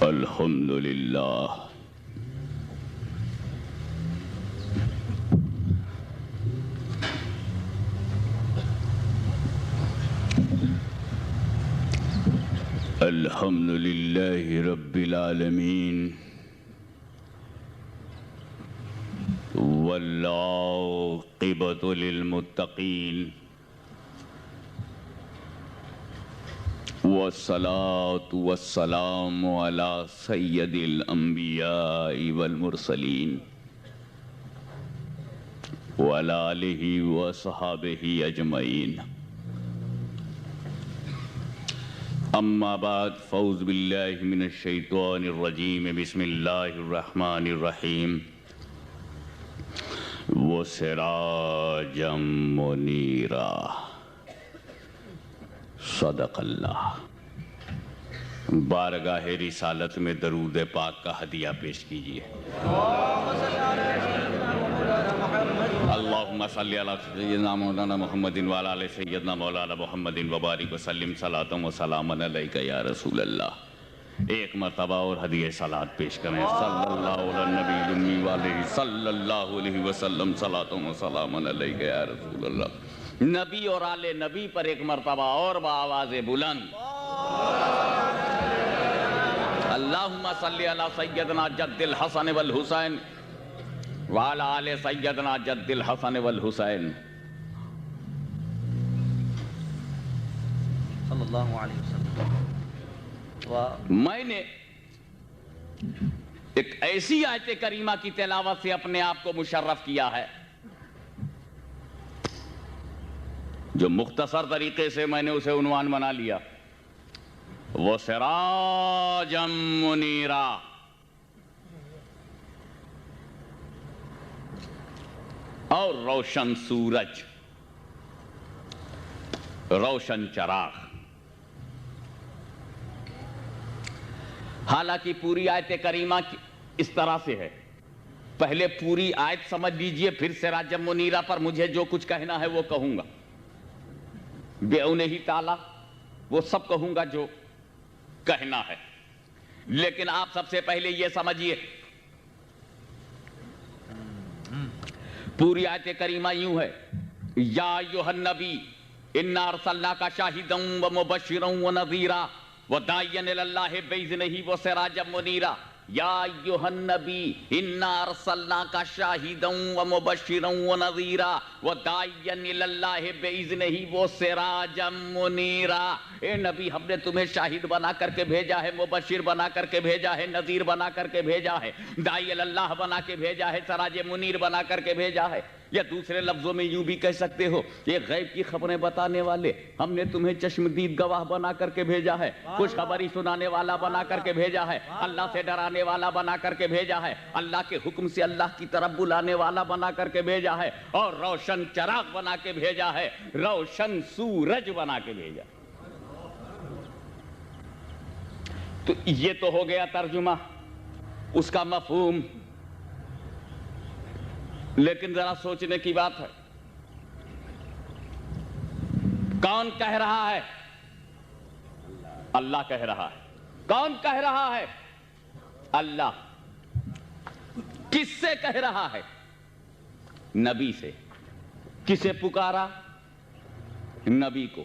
الحمد للہ الحمد للہ رب العالمین والعاقبۃ للمتقین والصلاة والسلام علی سید الانبیاء والمرسلین وعلی آلہ وصحابہ اجمعین اما بعد فاعوذ باللہ من الشیطان الرجیم بسم اللہ الرحمن الرحیم وسراجا منیرا صدق اللہ۔ بارگاہ رسالت میں درود پاک کا ہدیہ پیش کیجئے۔ اللہم صلی علی سیدنا مولانا محمد وعلی آل سیدنا مولانا محمد وبارک وسلم صلاۃ و سلام علیک یا رسول اللہ۔ ایک مرتبہ اور ہدیہ صلاۃ پیش کریں۔ صلی اللہ علی النبی الامی وآلہ صلی اللہ علیہ وسلم صلاۃ و سلام علیک یا رسول اللہ۔ نبی اور آل نبی پر ایک مرتبہ اور بآواز بلند اللہم صلی علی سیدنا جد الحسن والحسین وعلی آل سیدنا جد الحسن والحسین صلی اللہ علیہ وسلم۔ میں نے ایک ایسی آیت کریمہ کی تلاوت سے اپنے آپ کو مشرف کیا ہے جو مختصر طریقے سے میں نے اسے عنوان بنا لیا، وہ سراجا منیرا، اور روشن سورج، روشن چراغ۔ حالانکہ پوری آیت کریمہ اس طرح سے ہے، پہلے پوری آیت سمجھ لیجئے، پھر سراجا منیرا پر مجھے جو کچھ کہنا ہے وہ کہوں گا، بِعَوْنِهِ تعالی وہ سب کہوں گا جو کہنا ہے۔ لیکن آپ سب سے پہلے یہ سمجھیے، پوری آیت کریمہ یوں ہے، یا ایھا النبی انا ارسلناک شاہدا ومبشرا ونذیرا وداعیا الی اللہ باذنہ وسراجا منیرا۔ یا ایھا النبی انا ارسلناک شاہدا ومبشرا ونذیرا وداعیا الی اللہ باذنہ وسراجا منیرا۔ اے نبی، ہم نے تمہیں شاہد بنا کر کے بھیجا ہے، مبشر بنا کر کے بھیجا ہے، نذیر بنا کر کے بھیجا ہے، داعی الی اللہ بنا کے بھیجا ہے، سراج منیر بنا کر کے بھیجا ہے۔ یا دوسرے لفظوں میں یوں بھی کہہ سکتے ہو، یہ غیب کی خبریں بتانے والے، ہم نے تمہیں چشمدید گواہ بنا کر کے بھیجا ہے، خوشخبری سنانے والا بنا کر کے بھیجا ہے، اللہ سے ڈرانے والا بنا کر کے بھیجا ہے، اللہ کے حکم سے اللہ کی طرف بلانے والا بنا کر کے بھیجا ہے، اور روشن چراغ بنا کے بھیجا ہے، روشن سورج بنا کے بھیجا۔ تو یہ تو ہو گیا ترجمہ، اس کا مفہوم۔ لیکن ذرا سوچنے کی بات ہے، کون کہہ رہا ہے؟ اللہ کہہ رہا ہے۔ کون کہہ رہا ہے؟ اللہ۔ کس سے کہہ رہا ہے؟ نبی سے۔ کسے پکارا؟ نبی کو۔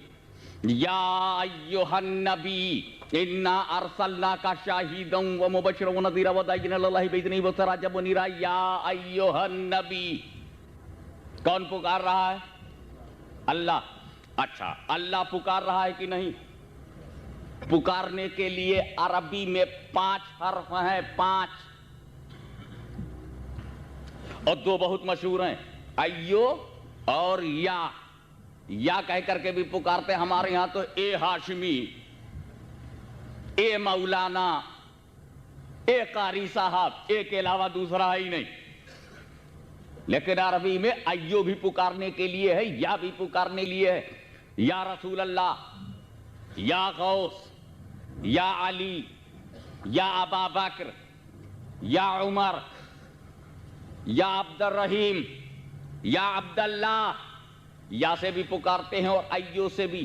یا ایھا النبی انا ارسلناک شاہدا ومبشرا ونذیرا وداعیا الی اللہ باذنہ وسراجا منیرا۔ یا ایھا النبی، کون پکار رہا ہے؟ اللہ۔ اچھا، اللہ پکار رہا ہے کہ نہیں؟ پکارنے کے لیے عربی میں 5 حرف ہیں، 5، اور 2 بہت مشہور ہیں، ایو اور یا۔ یا کہہ کر کے بھی پکارتے، ہمارے یہاں تو اے ہاشمی، اے مولانا، اے قاری صاحب، اے کے علاوہ دوسرا ہی نہیں۔ لیکن عربی میں ایو بھی پکارنے کے لیے ہے، یا بھی پکارنے لیے ہے۔ یا رسول اللہ، یا غوث، یا علی، یا ابا بکر، یا عمر، یا عبد الرحیم، یا عبداللہ، یا سے بھی پکارتے ہیں اور ایو سے بھی۔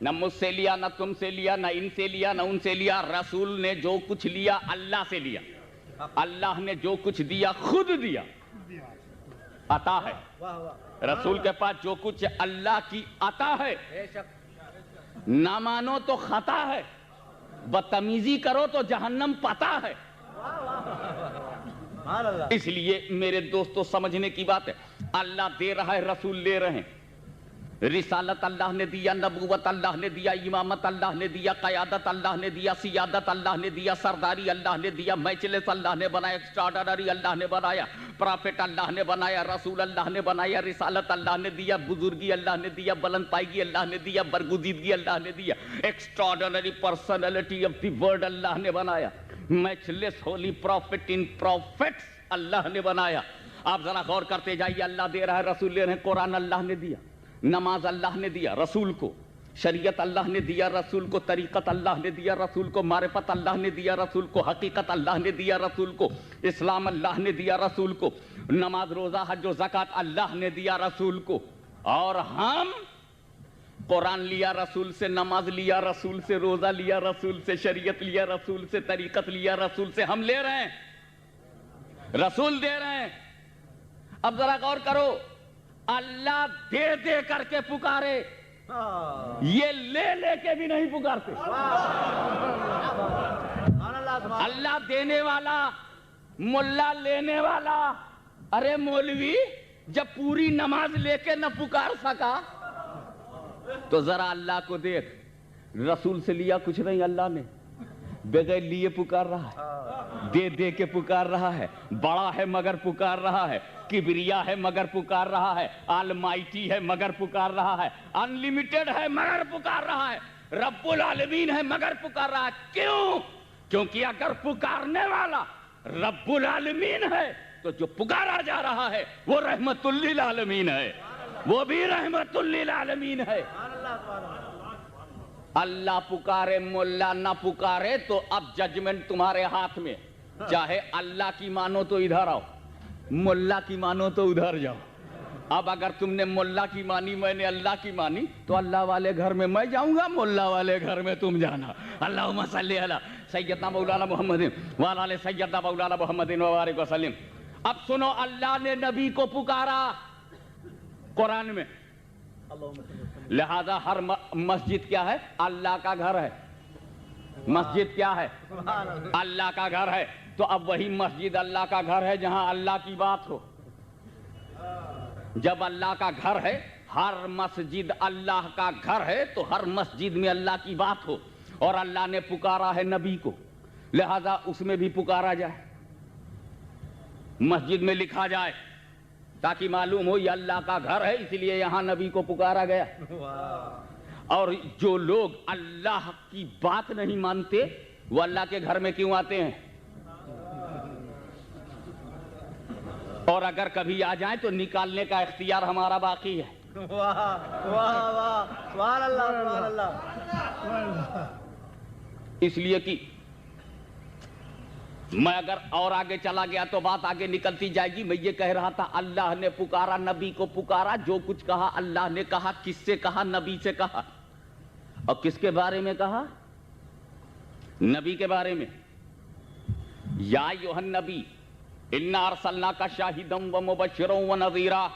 نہ مجھ سے لیا، نہ تم سے لیا، نہ ان سے لیا، نہ ان سے لیا. رسول نے جو کچھ لیا اللہ سے لیا. اللہ نے جو کچھ دیا خود دیا. عطا ہے. واہ واہ. رسول کے پاس جو کچھ اللہ کی عطا ہے. بے شک. نہ مانو تو خطا ہے، بدتمیزی کرو تو جہنم پتہ ہے. سبحان اللہ. اس لیے میرے دوستو سمجھنے کی بات ہے، اللہ دے رہا ہے، رسول لے رہے ہیں. رسالت اللہ نے دیا، نبوت اللہ نے دیا، امامت اللہ نے دیا، قیادت اللہ نے دیا، سیادت اللہ نے دیا، سرداری اللہ نے دیا، میچلس اللہ نے بنایا، ایکسٹراڈنری اللہ نے بنایا، پرافٹ اللہ نے بنایا، رسول اللہ نے بنایا، رسالت اللہ نے دیا، بزرگی اللہ نے دیا، بلند پائیگی اللہ نے دیا، برگزیدگی اللہ نے دیا، extraordinary personality of the world اللہ نے بنایا، matchless holy prophet in prophets اللہ نے بنایا. آپ ذرا غور کرتے جائیے، اللہ دے رہا ہے، رسول لے رہے ہیں. قرآن اللہ نے دیا، نماز اللہ نے دیا رسول کو، شریعت اللہ نے دیا رسول کو، طریقت اللہ نے دیا رسول کو، معرفت اللہ نے دیا رسول کو، حقیقت اللہ نے دیا رسول کو، اسلام اللہ نے دیا رسول کو، نماز روزہ حج و زکوٰۃ اللہ نے دیا رسول کو. اور ہم قرآن لیا رسول سے، نماز لیا رسول سے، روزہ لیا رسول سے، شریعت لیا رسول سے، طریقت لیا رسول سے. ہم لے رہے ہیں، رسول دے رہے ہیں. اب ذرا غور کرو، اللہ دے دے کر کے پکارے، یہ لے لے کے بھی نہیں پکارتے. اللہ دینے والا، ملا لینے والا. ارے مولوی جب پوری نماز لے کے نہ پکار سکا تو ذرا اللہ کو دیکھ. رسول سے لیا کچھ نہیں اللہ نے، بغیر لیے پکار رہا ہے، دے دے کے پکار رہا ہے. بڑا ہے مگر پکار رہا ہے، کبریا ہے مگر پکار رہا ہے، آلمائٹی ہے مگر پکار رہا ہے، انلیمیٹڈ ہے مگر پکار رہا ہے، رب العالمین ہے مگر پکار رہا ہے. کیوں؟ کیونکہ اگر پکارنے والا رب العالمین ہے تو جو پکارا جا رہا ہے وہ رحمت للعالمین ہے، وہ بھی رحمت للعالمین ہے. اللہ پکارے، ملا نہ پکارے تو اب ججمنٹ تمہارے ہاتھ میں. چاہے اللہ کی مانو تو ادھر آؤ، ملا کی مانو تو ادھر جاؤ. اب اگر تم نے ملا کی مانی، میں نے اللہ کی مانی، تو اللہ والے گھر میں میں جاؤں گا، ملا والے گھر میں تم جانا. اللہم صلی علی سیدنا مولانا محمد وعلی آل سیدنا مولانا محمد وبارک وسلم. اب سنو، اللہ نے نبی کو پکارا قرآن میں، لہذا ہر مسجد کیا ہے؟ اللہ کا گھر ہے. مسجد کیا ہے؟ اللہ کا گھر ہے. تو اب وہی مسجد اللہ کا گھر ہے جہاں اللہ کی بات ہو. جب اللہ کا گھر ہے، ہر مسجد اللہ کا گھر ہے، تو ہر مسجد میں اللہ کی بات ہو. اور اللہ نے پکارا ہے نبی کو، لہذا اس میں بھی پکارا جائے، مسجد میں لکھا جائے، تاکہ معلوم ہو یہ اللہ کا گھر ہے، اس لیے یہاں نبی کو پکارا گیا. اور جو لوگ اللہ کی بات نہیں مانتے وہ اللہ کے گھر میں کیوں آتے ہیں؟ اور اگر کبھی آ جائیں تو نکالنے کا اختیار ہمارا باقی ہے. واہ واہ واہ، سبحان اللہ سبحان اللہ. اس لیے کہ میں اگر اور آگے چلا گیا تو بات آگے نکلتی جائے گی. میں یہ کہہ رہا تھا، اللہ نے پکارا، نبی کو پکارا. جو کچھ کہا اللہ نے کہا. کس سے کہا؟ نبی سے کہا. اور کس کے بارے میں کہا؟ نبی کے بارے میں. یا ایھا النبی انا ارسلناک شاہدا ومبشرا ونذیرا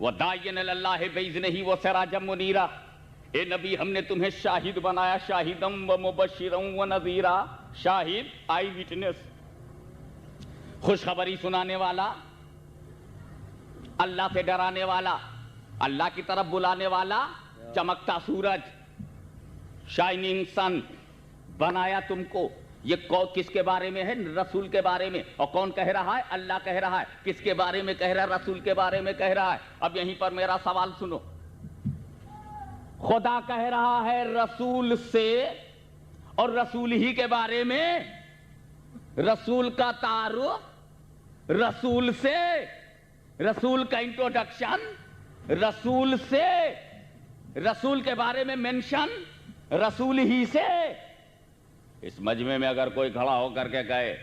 وداعیا الی اللہ باذنہ وسراجا منیرا. اے نبی، ہم نے تمہیں شاہد بنایا، شاہدا ومبشرا ونذیرا. شاہد، آئی وٹنس، خوشخبری سنانے والا، اللہ سے ڈرانے والا، اللہ کی طرف بلانے والا، چمکتا سورج، شائننگ سن بنایا تم کو. یہ کس کے بارے میں ہے؟ رسول کے بارے میں. اور کون کہہ رہا ہے؟ اللہ کہہ رہا ہے. کس کے بارے میں کہہ رہا ہے؟ رسول کے بارے میں کہہ رہا ہے. اب یہیں پر میرا سوال سنو. خدا کہہ رہا ہے رسول سے، اور رسول ہی کے بارے میں. رسول کا تعارف رسول سے، رسول کا انٹروڈکشن رسول سے، رسول کے بارے میں مینشن رسول ہی سے. اس مجمع میں اگر کوئی کھڑا ہو کر کے کہے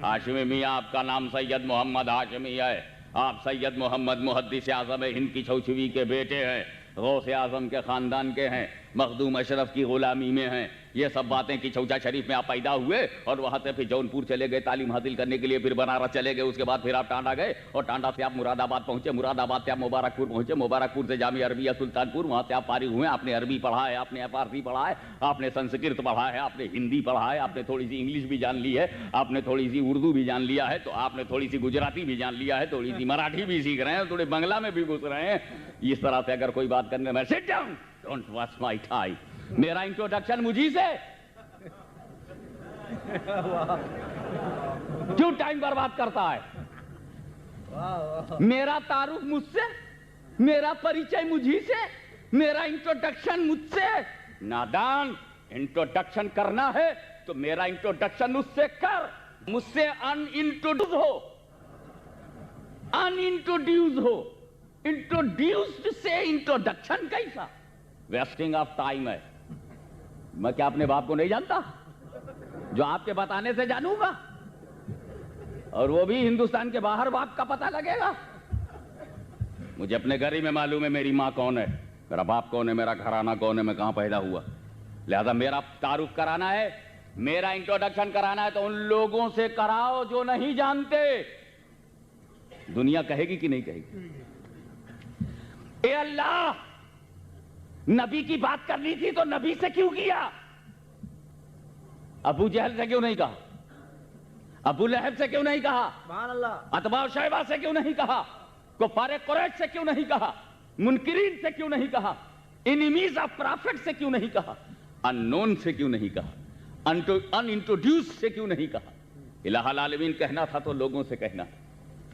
ہاشمی میاں آپ کا نام سید محمد ہاشمی ہے، آپ سید محمد محدث اعظم ہند کی چھوچوی کے بیٹے ہیں، غوث اعظم کے خاندان کے ہیں، مخدوم اشرف کی غلامی میں ہیں. یہ سب باتیں کہ چوچا شریف میں آپ پیدا ہوئے اور وہاں سے پھر جونپور چلے گئے تعلیم حاصل کرنے کے لیے, پھر بنارس چلے گئے, اس کے بعد پھر آپ ٹانڈا گئے اور ٹانڈا سے آپ مراد آباد پہنچے, مراد آباد سے آپ مبارک پور پہنچے, مبارک پور سے جامعہ عربیہ سلطانپور, وہاں سے آپ فارغ ہوئے. آپ نے عربی پڑھا ہے, آپ نے فارسی پڑھا ہے, آپ نے سنسکرت پڑھا ہے, آپ نے ہندی پڑھا ہے, آپ نے تھوڑی سی انگلش بھی جان لی ہے, آپ نے تھوڑی سی اردو بھی جان لیا ہے, تو آپ نے تھوڑی سی گجراتی بھی جان لیا ہے, تھوڑی سی مراٹھی بھی سیکھ رہے ہیں, تھوڑے بنگلہ میں بھی گھس رہے ہیں. اس طرح سے اگر کوئی بات کرنے میں sit down, don't waste my time. میرا انٹروڈکشن مجھی سے کیوں ٹائم برباد کرتا ہے؟ میرا تعارف مجھ سے, میرا پریچے مجھی سے, میرا انٹروڈکشن مجھ سے. نادان, انٹروڈکشن کرنا ہے تو میرا انٹروڈکشن مجھ سے کر, مجھ سے انٹروڈیوس ہو, انٹروڈیوس ہو. انٹروڈیوسڈ سے انٹروڈکشن کیسا؟ ویسٹنگ آف ٹائم ہے. میں کیا اپنے باپ کو نہیں جانتا جو آپ کے بتانے سے جانوں گا؟ اور وہ بھی ہندوستان کے باہر باپ کا پتہ لگے گا. مجھے اپنے گھر ہی میں معلوم ہے میری ماں کون ہے, میرا باپ کون ہے, میرا گھرانہ کون ہے, میں کہاں پیدا ہوا. لہذا میرا تعارف کرانا ہے, میرا انٹروڈکشن کرانا ہے تو ان لوگوں سے کراؤ جو نہیں جانتے. دنیا کہے گی کہ نہیں کہے گی؟ اے اللہ, نبی کی بات کرنی تھی تو نبی سے کیوں کیا؟ ابو جہل سے کیوں نہیں کہا؟ ابو لہب سے کیوں نہیں کہا؟ سبحان اللہ. اتباع و شیبہ سے کیوں نہیں کہا؟ کفار قریش سے کیوں نہیں کہا؟ منکرین سے کیوں نہیں کہا؟ انیمیز آف پرافٹ سے کیوں نہیں کہا؟ ان نون سے کیوں نہیں کہا؟ ان انٹروڈیوس سے کیوں نہیں کہا؟ الہ العالمین کہنا تھا تو لوگوں سے کہنا.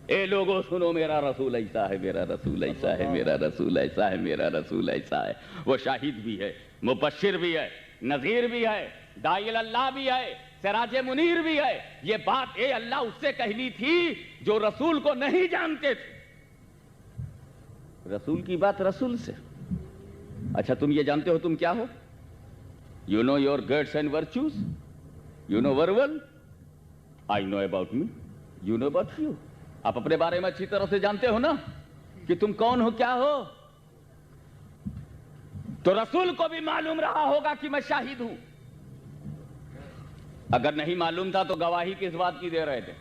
اے لوگوں سنو, میرا رسول ایسا ہے, میرا رسول ایسا ہے, میرا رسول ایسا ہے, میرا رسول ایسا ہے. وہ شاہد بھی ہے, مبشر بھی ہے, نذیر بھی ہے, داعی اللہ بھی ہے, سراج منیر بھی ہے. یہ بات اے اللہ اس سے کہنی تھی جو رسول کو نہیں جانتے تھے. رسول کی بات رسول سے. اچھا تم یہ جانتے ہو تم کیا ہو؟ You know your goods and virtues, you know world, I know about me, you know about you. آپ اپنے بارے میں اچھی طرح سے جانتے ہو نا کہ تم کون ہو, کیا ہو. تو رسول کو بھی معلوم رہا ہوگا کہ میں شاہد ہوں. اگر نہیں معلوم تھا تو گواہی کس بات کی دے رہے تھے؟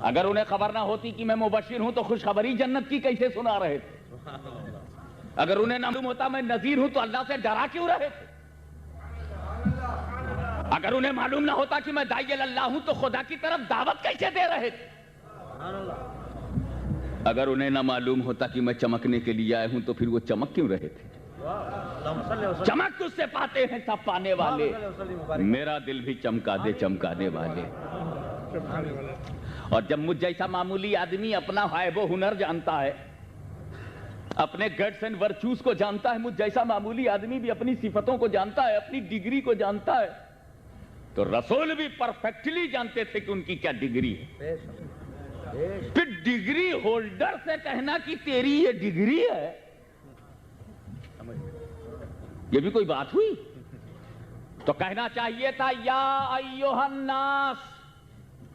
اگر انہیں خبر نہ ہوتی کہ میں مبشر ہوں تو خوشخبری جنت کی کیسے سنا رہے تھے؟ اگر انہیں نہ معلوم ہوتا میں نذیر ہوں تو اللہ سے ڈرا کیوں رہے تھے؟ اگر انہیں معلوم نہ ہوتا کہ میں داعی اللہ ہوں تو خدا کی طرف دعوت کیسے دے رہے تھے؟ اگر انہیں نہ معلوم ہوتا کہ میں چمکنے کے لیے آئے ہوں تو پھر وہ چمک کیوں رہے تھے؟ چمک تجھ سے پاتے ہیں سب پانے والے, میرا دل بھی چمکا دے چمکانے والے. اور جب مجھ جیسا معمولی آدمی اپنا حائب و ہنر جانتا ہے, اپنے گڈس اینڈ ورچوز کو جانتا ہے, مجھ جیسا معمولی آدمی بھی اپنی صفتوں کو جانتا ہے, اپنی ڈگری کو جانتا ہے, تو رسول بھی پرفیکٹلی جانتے تھے کہ ان کی کیا ڈگری ہے. پھر ڈگری ہولڈر سے کہنا کہ تیری یہ ڈگری ہے, یہ بھی کوئی بات ہوئی؟ تو کہنا چاہیے تھا یا ایھا الناس.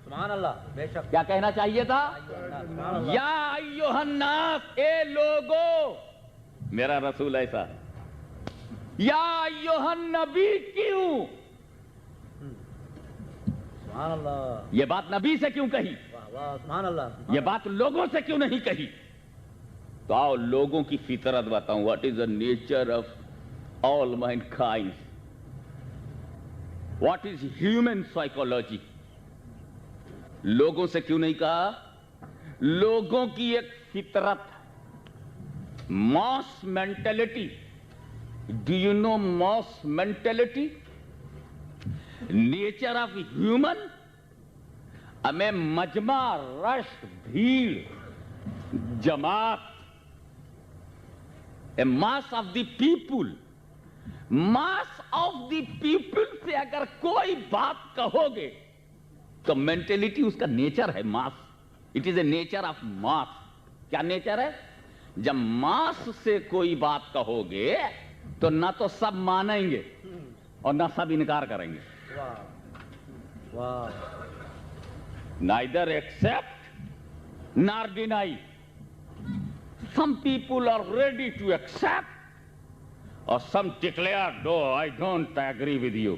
سبحان اللہ, بے شک. کیا کہنا چاہیے تھا؟ یا ایھا الناس, اے لوگو میرا رسول ایسا. یا ایھا النبی کیوں؟ سبحان اللہ. یہ بات نبی سے کیوں کہی؟ سبحان اللہ. یہ بات لوگوں سے کیوں نہیں کہی؟ تو آؤ لوگوں کی فطرت بتاؤں. What is the nature of all mankind, what is human psychology. لوگوں سے کیوں نہیں کہا؟ لوگوں کی ایک فطرت, mass mentality. Do you know mass mentality? Nature of human. ہمیں مجمع, رش, بھیڑ, جماعت, a mass of the people. Mass of the people سے اگر کوئی بات کہو گے تو مینٹلٹی اس کا نیچر ہے mass. It is a nature of mass. کیا نیچر ہے؟ جب ماس سے کوئی بات کہو گے تو نہ تو سب مانیں گے اور نہ سب انکار کریں گے. Neither accept nor deny. Some people are ready to accept, or some declare, no, I don't agree with you.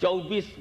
24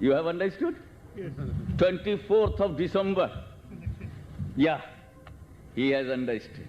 You have understood? 24th of December. Yeah, he has understood.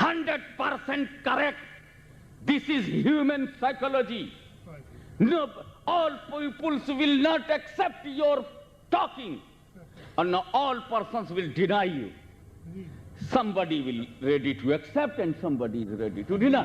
100% correct. This is human psychology. No, all peoples will not accept your talking, and all persons will deny you. Somebody will ready to accept and somebody is ready to deny.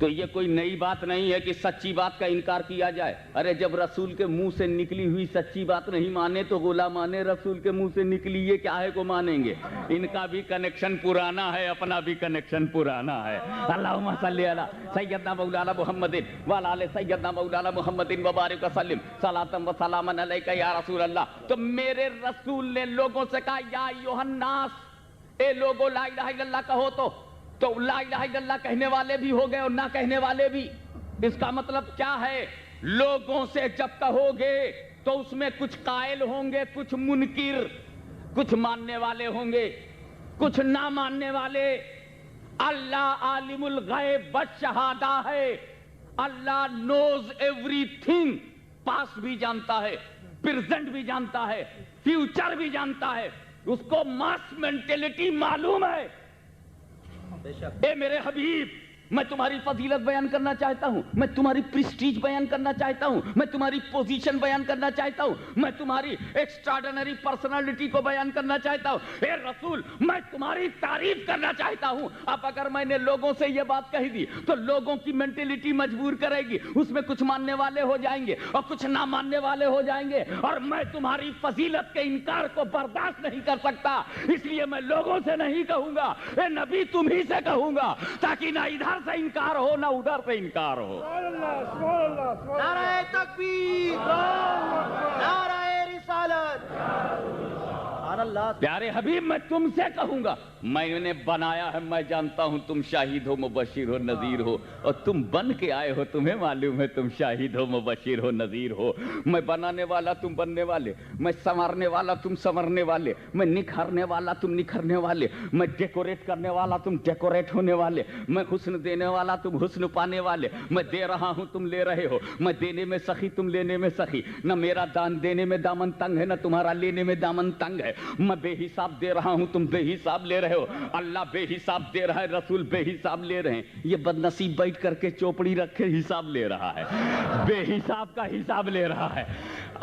تو یہ کوئی نئی بات نہیں ہے کہ سچی بات کا انکار کیا جائے. ارے جب رسول کے منہ سے نکلی ہوئی سچی بات نہیں مانے تو غلامان رسول کے منہ سے نکلی یہ کیا ہے کو مانیں گے؟ ان کا بھی کنیکشن پرانا ہے، اپنا بھی کنیکشن پرانا ہے. اللہم صلی علی سیدنا مولانا محمد وعلی آل سیدنا مولانا محمد وبارک وسلم صلاۃ و سلاما علیک یا رسول اللہ. تو میرے رسول نے لوگوں سے کہا یا ایھا الناس، اے لوگوں لا الہ الا اللہ کہو. تو لا الہ الا اللہ کہنے والے بھی ہو گئے اور نہ کہنے والے بھی. اس کا مطلب کیا ہے؟ لوگوں سے جب کہو گے تو اس میں کچھ قائل ہوں گے، کچھ منکر، کچھ ماننے والے ہوں گے، کچھ نہ ماننے والے. اللہ عالم الغیب والشہادہ ہے. اللہ نوز ایوری تھنگ. پاسٹ بھی جانتا ہے، پریزنٹ بھی جانتا ہے، فیوچر بھی جانتا ہے. اس کو ماس مینٹلٹی معلوم ہے. اے میرے حبیب، میں تمہاری فضیلت بیان کرنا چاہتا ہوں، میں تمہاری پریسٹیج بیان کرنا چاہتا ہوں، میں تمہاری پوزیشن بیان کرنا چاہتا ہوں، میں تمہاری ایکسٹراڈنری پرسنالٹی کو بیان کرنا چاہتا ہوں. اے رسول، میں تمہاری تعریف کرنا چاہتا ہوں. اب اگر میں نے لوگوں سے یہ بات کہی دی تو لوگوں کی مینٹلٹی مجبور کرے گی. اس میں کچھ ماننے والے ہو جائیں گے اور کچھ نہ ماننے والے ہو جائیں گے، اور میں تمہاری فضیلت کے انکار کو برداشت نہیں کر سکتا. اس لیے میں لوگوں سے نہیں کہوں گا، اے نبی تم ہی سے کہوں گا، تاکہ نہ ادھر سے انکار ہو نہ ادھر سے انکار ہو. نعرہ تکبیر، نعرہ رسالت. پیارے حبیب، میں تم سے کہوں گا. میں نے بنایا ہے، میں جانتا ہوں تم شاہد ہو، مبشر ہو، نذیر ہو، اور تم بن کے آئے ہو. تمہیں معلوم ہے تم شاہد ہو، مبشر ہو، نذیر ہو. میں بنانے والا، تم بننے والے. میں سنوارنے والا، تم سنورنے والے. میں نکھارنے والا، تم نکھرنے والے. میں ڈیکوریٹ کرنے والا، تم ڈیکوریٹ ہونے والے. میں حسن دینے والا، تم حسن پانے والے. میں دے رہا ہوں، تم لے رہے ہو. میں دینے میں سخی، تم لینے میں سخی. نہ میرا دان دینے میں دامن تنگ ہے، نہ تمہارا لینے میں دامن تنگ ہے. میں بے حساب دے رہا ہوں، تم بے حساب لے رہے ہو. اللہ بے حساب دے رہا ہے، رسول بے حساب لے رہے ہیں. یہ بد نصیب بیٹھ کر کے چوپڑی رکھے حساب لے رہا ہے، بے حساب کا حساب لے رہا ہے.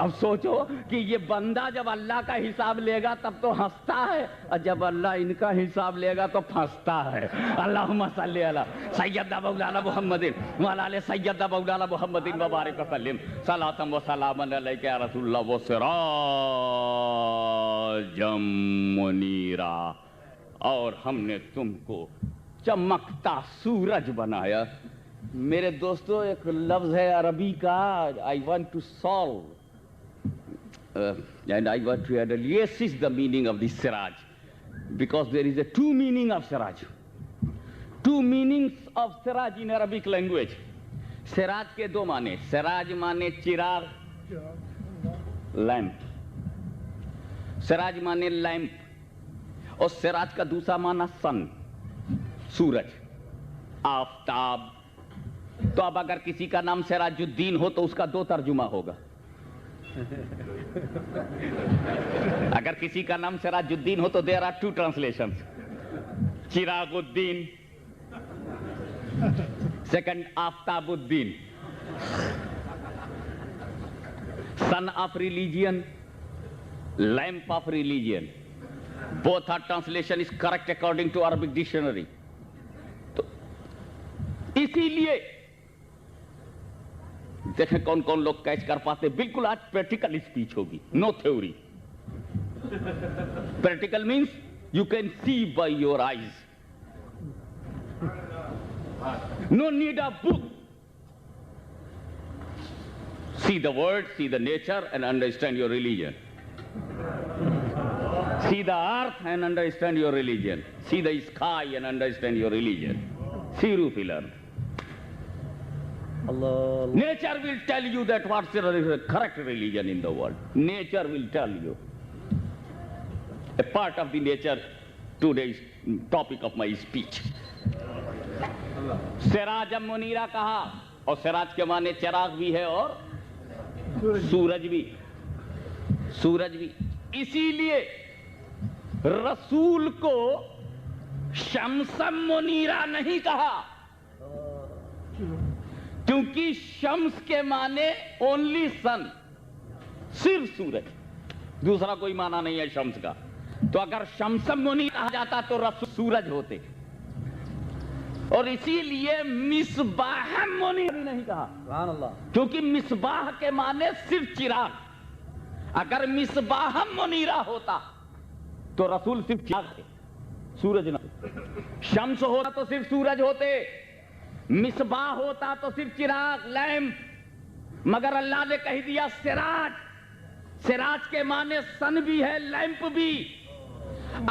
اب سوچو کہ یہ بندہ جب اللہ کا حساب لے گا تب تو ہنستا ہے، اور جب اللہ ان کا حساب لے گا تو پھنستا ہے. اللہم صلی علی سیدنا مولانا محمد وعلی آل سیدنا مولانا محمد وبارک وسلم صلاۃ و سلام علیک یا رسول اللہ وسراجا منیرا. اور ہم نے تم کو چمکتا سورج بنایا. میرے دوستو، ایک لفظ ہے عربی کا، I want to solve and I want to add, yes is the meaning of the siraj, because there is a two meaning of siraj, two meanings of siraj in Arabic language. سراج کے دو معنی. سراج معنی چراغ، lamp. سراج معنی lamp, اور سراج کا دوسرا معنی سن، سورج، آفتاب. تو اب اگر کسی کا نام سراج الدین ہو تو اس کا دو ترجمہ ہوگا. اگر کسی کا نام سراج الدین ہو تو دیر آر ٹو ٹرانسلیشنز. چراغ الدین، second Aftab uddin. Sun of religion, lamp of religion. Both our translation is correct according to Arabic dictionary. تو اسی لیے دیکھیں کون کون لوگ کیچ کر پاتے. بالکل آج پریکٹیکل اسپیچ ہوگی، no theory. Practical means you can see by your eyes. No need a book. See the word, see the nature, and understand your religion. See the earth and understand your religion. See the sky and understand your religion. See Rufilar. Allah. Nature will tell you that what's the correct religion in the world. Nature will tell you. A part of the nature, today's topic of my speech. سراج منیرہ کہا، اور سراج کے معنی چراغ بھی ہے اور سورج بھی. سورج بھی. اسی لیے رسول کو شمس منیرہ نہیں کہا، کیونکہ شمس کے معنی اونلی سن، صرف سورج، دوسرا کوئی معنی نہیں ہے شمس کا. تو اگر شمس منیرہ کہا جاتا تو رسول سورج ہوتے. اور اسی لیے مصباح منیر بھی نہیں کہا، سبحان اللہ، کیونکہ مصباح کے معنی صرف چراغ. اگر مصباح منیرہ ہوتا تو رسول صرف چراغ تھے، سورج نہ. شمس ہوتا تو صرف سورج ہوتے، مصباح ہوتا تو صرف چراغ، لیمپ. مگر اللہ نے کہہ دیا سراج. سراج کے معنی سن بھی ہے، لیمپ بھی.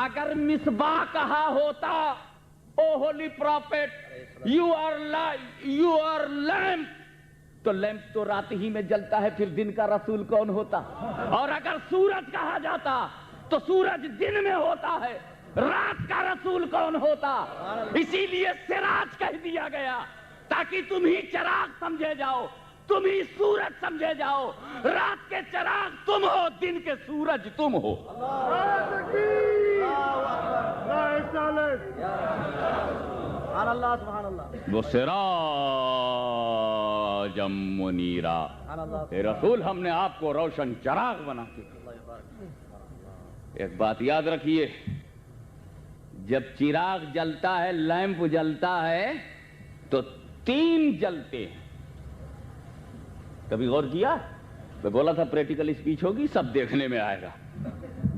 اگر مصباح کہا ہوتا، O holy prophet you are lamp, تو لیمپ تو رات ہی میں جلتا ہے، پھر دن کا رسول کون ہوتا؟ اور اگر سورج کہا جاتا تو سورج دن میں ہوتا ہے، رات کا رسول کون ہوتا؟ اسی لیے سراج کہہ دیا گیا تاکہ تم ہی چراغ سمجھے جاؤ، تم ہی سورج سمجھے جاؤ. رات کے چراغ تم ہو، دن کے سورج تم ہو. سبحان اللہ، سبحان اللہ، وہ سراجم منیرا. سبحان اللہ. اے رسول، ہم نے آپ کو روشن چراغ بنا کے. ایک بات یاد رکھیے، جب چراغ جلتا ہے، لیمپ جلتا ہے تو 3 جلتے ہیں. کبھی غور کیا؟ میں بولا تھا پریکٹیکل اسپیچ ہوگی، سب دیکھنے میں آئے گا.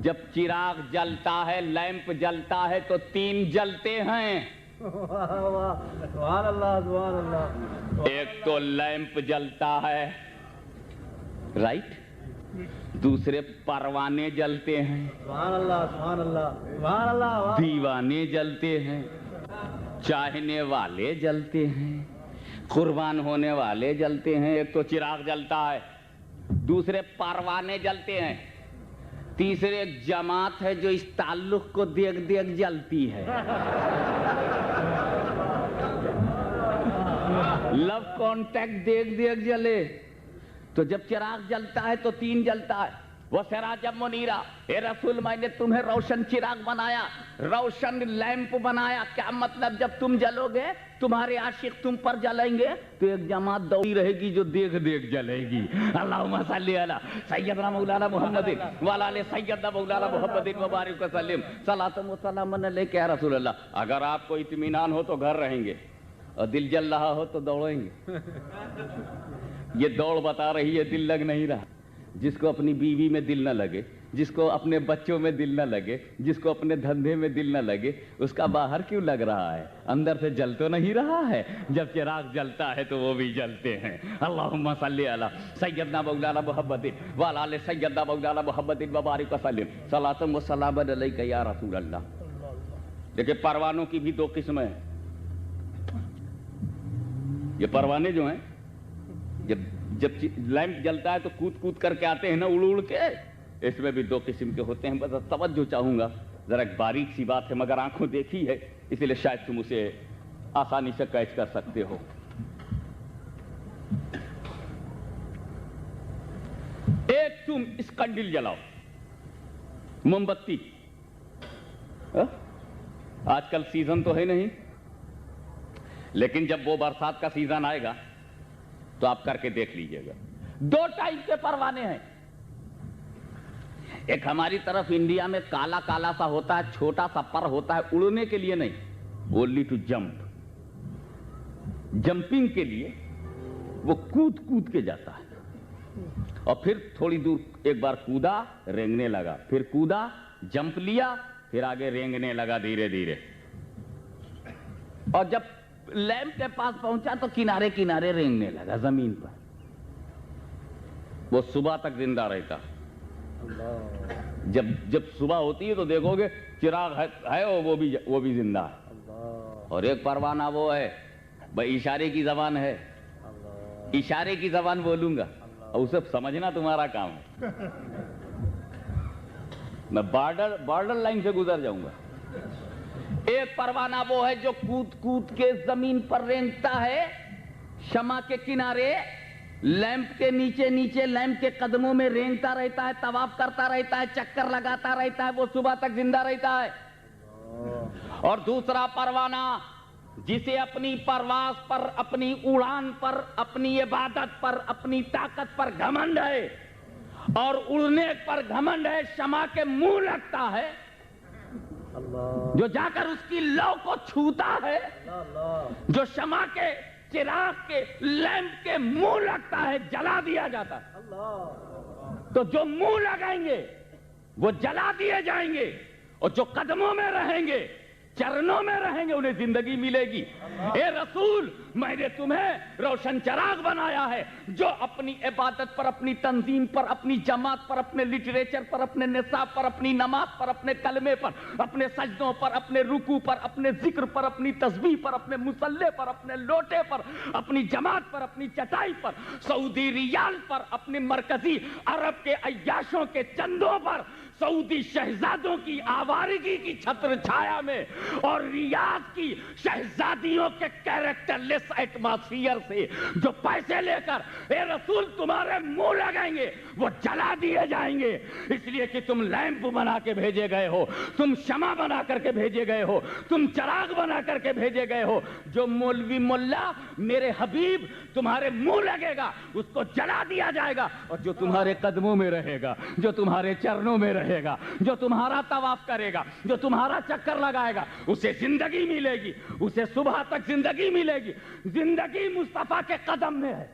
جب چراغ جلتا ہے، لیمپ جلتا ہے تو 3 جلتے ہیں. سبحان اللہ، سبحان اللہ. ایک تو لیمپ جلتا ہے، رائٹ. دوسرے پروانے جلتے ہیں، سبحان اللہ، سبحان اللہ، سبحان اللہ. دیوانے جلتے ہیں، چاہنے والے جلتے ہیں، قربان ہونے والے جلتے ہیں. ایک تو چراغ جلتا ہے، دوسرے پروانے جلتے ہیں، تیسرے ایک جماعت ہے جو اس تعلق کو دیکھ دیکھ جلتی ہے. لو کانٹیکٹ دیکھ دیکھ جلے. تو جب چراغ جلتا ہے تو 3 جلتا ہے. وہ سراجم منیرا. اے رسول، میں نے تمہیں روشن چراغ بنایا، روشن لیمپ بنایا. کیا مطلب؟ جب تم جلو گے، تمہارے عاشق تم پر جلیں گے تو ایک جماعت دوڑی رہے گی جو دیکھ دیکھ جلے گی. اللہم صلی علی سیدنا مولانا محمد وعلی آل سیدنا مولانا محمد مبارک وسلم. صلاۃ و سلام علیک یا رسول اللہ. اگر آپ کو اطمینان ہو تو گھر رہیں گے، اور دل جل رہا ہو تو دوڑیں گے. یہ دوڑ بتا رہی ہے دل لگ نہیں رہا. جس کو اپنی بیوی میں دل نہ لگے، جس کو اپنے بچوں میں دل نہ لگے، جس کو اپنے دھندے میں دل نہ لگے، اس کا باہر کیوں لگ رہا ہے؟ اندر سے جل تو نہیں رہا ہے؟ جب چراغ جلتا ہے تو وہ بھی جلتے ہیں. اللہم صلی علی سیدنا مولانا محمد وعلی آل سیدنا مولانا محمد مبارک وسلم. صلاۃ و سلام علیک یا رسول اللہ. دیکھیں، پروانوں کی بھی 2 قسمیں ہیں. یہ پروانے جو ہیں، جب لیمپ جلتا ہے تو کود کود کر کے آتے ہیں نا، اڑ اڑ کے. اس میں بھی 2 قسم کے ہوتے ہیں. بس توجہ چاہوں گا، ذرا ایک باریک سی بات ہے مگر آنکھوں دیکھی ہے، اس لیے شاید تم اسے آسانی سے کیچ کر سکتے ہو. ایک تم اس کنڈل جلاؤ، موم بتی. آج کل سیزن تو ہے نہیں، لیکن جب وہ برسات کا سیزن آئے گا تو آپ کر کے دیکھ لیجئے گا. 2 ٹائپ کے پروانے ہیں. ایک ہماری طرف انڈیا میں کالا کالا سا ہوتا ہے، چھوٹا سا پر ہوتا ہے، اڑنے کے لیے نہیں، اونلی ٹو جمپ. جمپنگ کے لیے وہ کود کود کے جاتا ہے، اور پھر تھوڑی دور ایک بار کودا، رینگنے لگا، پھر کودا، جمپ لیا، پھر آگے رینگنے لگا دھیرے دھیرے. اور جب لیمپ کے پاس پہنچا تو کنارے کنارے رینگنے لگا زمین پر. وہ صبح تک زندہ رہتا. جب صبح ہوتی ہے تو دیکھو گے چراغ ہے اور وہ بھی زندہ ہے. اور ایک پروانہ وہ ہے، بھائی اشارے کی زبان ہے، اشارے کی زبان بولوں گا اور اسے سمجھنا تمہارا کام ہے. میں بارڈر لائن سے گزر جاؤں گا. ایک پروانہ وہ ہے جو کود کود کے زمین پر رینگتا ہے، شمع کے کنارے، لیمپ کے نیچے نیچے، لیمپ کے قدموں میں رینگتا رہتا ہے، طواف کرتا رہتا ہے، چکر لگاتا رہتا ہے، وہ صبح تک زندہ رہتا ہے. اور دوسرا پروانہ جسے اپنی پرواز پر، اپنی اڑان پر، اپنی عبادت پر، اپنی طاقت پر گھمنڈ ہے اور اڑنے پر گھمنڈ ہے، شمع کے منہ لگتا ہے جو جا کر اس کی لو کو چھوتا ہے، جو شمع کے چراغ کے لیمپ کے منہ لگتا ہے جلا دیا جاتا ہے، تو جو منہ لگائیں گے وہ جلا دیے جائیں گے، اور جو قدموں میں رہیں گے، چرنوں میں رہیں گے، انہیں زندگی ملے گی۔ اے رسول، میں نے تمہیں روشن چراغ بنایا ہے جو اپنی عبادت پر، اپنی تنظیم پر، اپنی جماعت پر، اپنے لٹریچر پر، اپنے نصاب پر، اپنی نماز پر، اپنے کلمے پر، اپنے سجدوں پر، اپنے رکوع پر، اپنے ذکر پر، اپنی تسبیح پر، اپنے مصلے پر، اپنے لوٹے پر، اپنی جماعت پر، اپنی چٹائی پر، سعودی ریال پر، اپنے مرکزی عرب کے عیاشوں کے چندوں پر، سعودی شہزادوں کی آوارگی کی چھتر چھایا میں، اور ریاض کی شہزادیوں کے کیریکٹر لیس ایٹماسفیئر سے جو پیسے لے کر اے رسول تمہارے منہ لگائیں گے، وہ جلا دیے جائیں گے، اس لیے کہ تم لیمپ بنا کے بھیجے گئے ہو، تم شمع بنا کر کے بھیجے گئے ہو، تم چراغ بنا کر کے بھیجے گئے ہو۔ جو مولوی ملا میرے حبیب تمہارے منہ لگے گا اس کو جلا دیا جائے گا، اور جو تمہارے قدموں میں رہے گا، جو تمہارے چرنوں میں رہے گا، جو تمہارا طواف کرے گا، جو تمہارا چکر لگائے گا، اسے زندگی ملے گی، اسے صبح تک زندگی ملے گی۔ زندگی مصطفیٰ کے قدم میں ہے،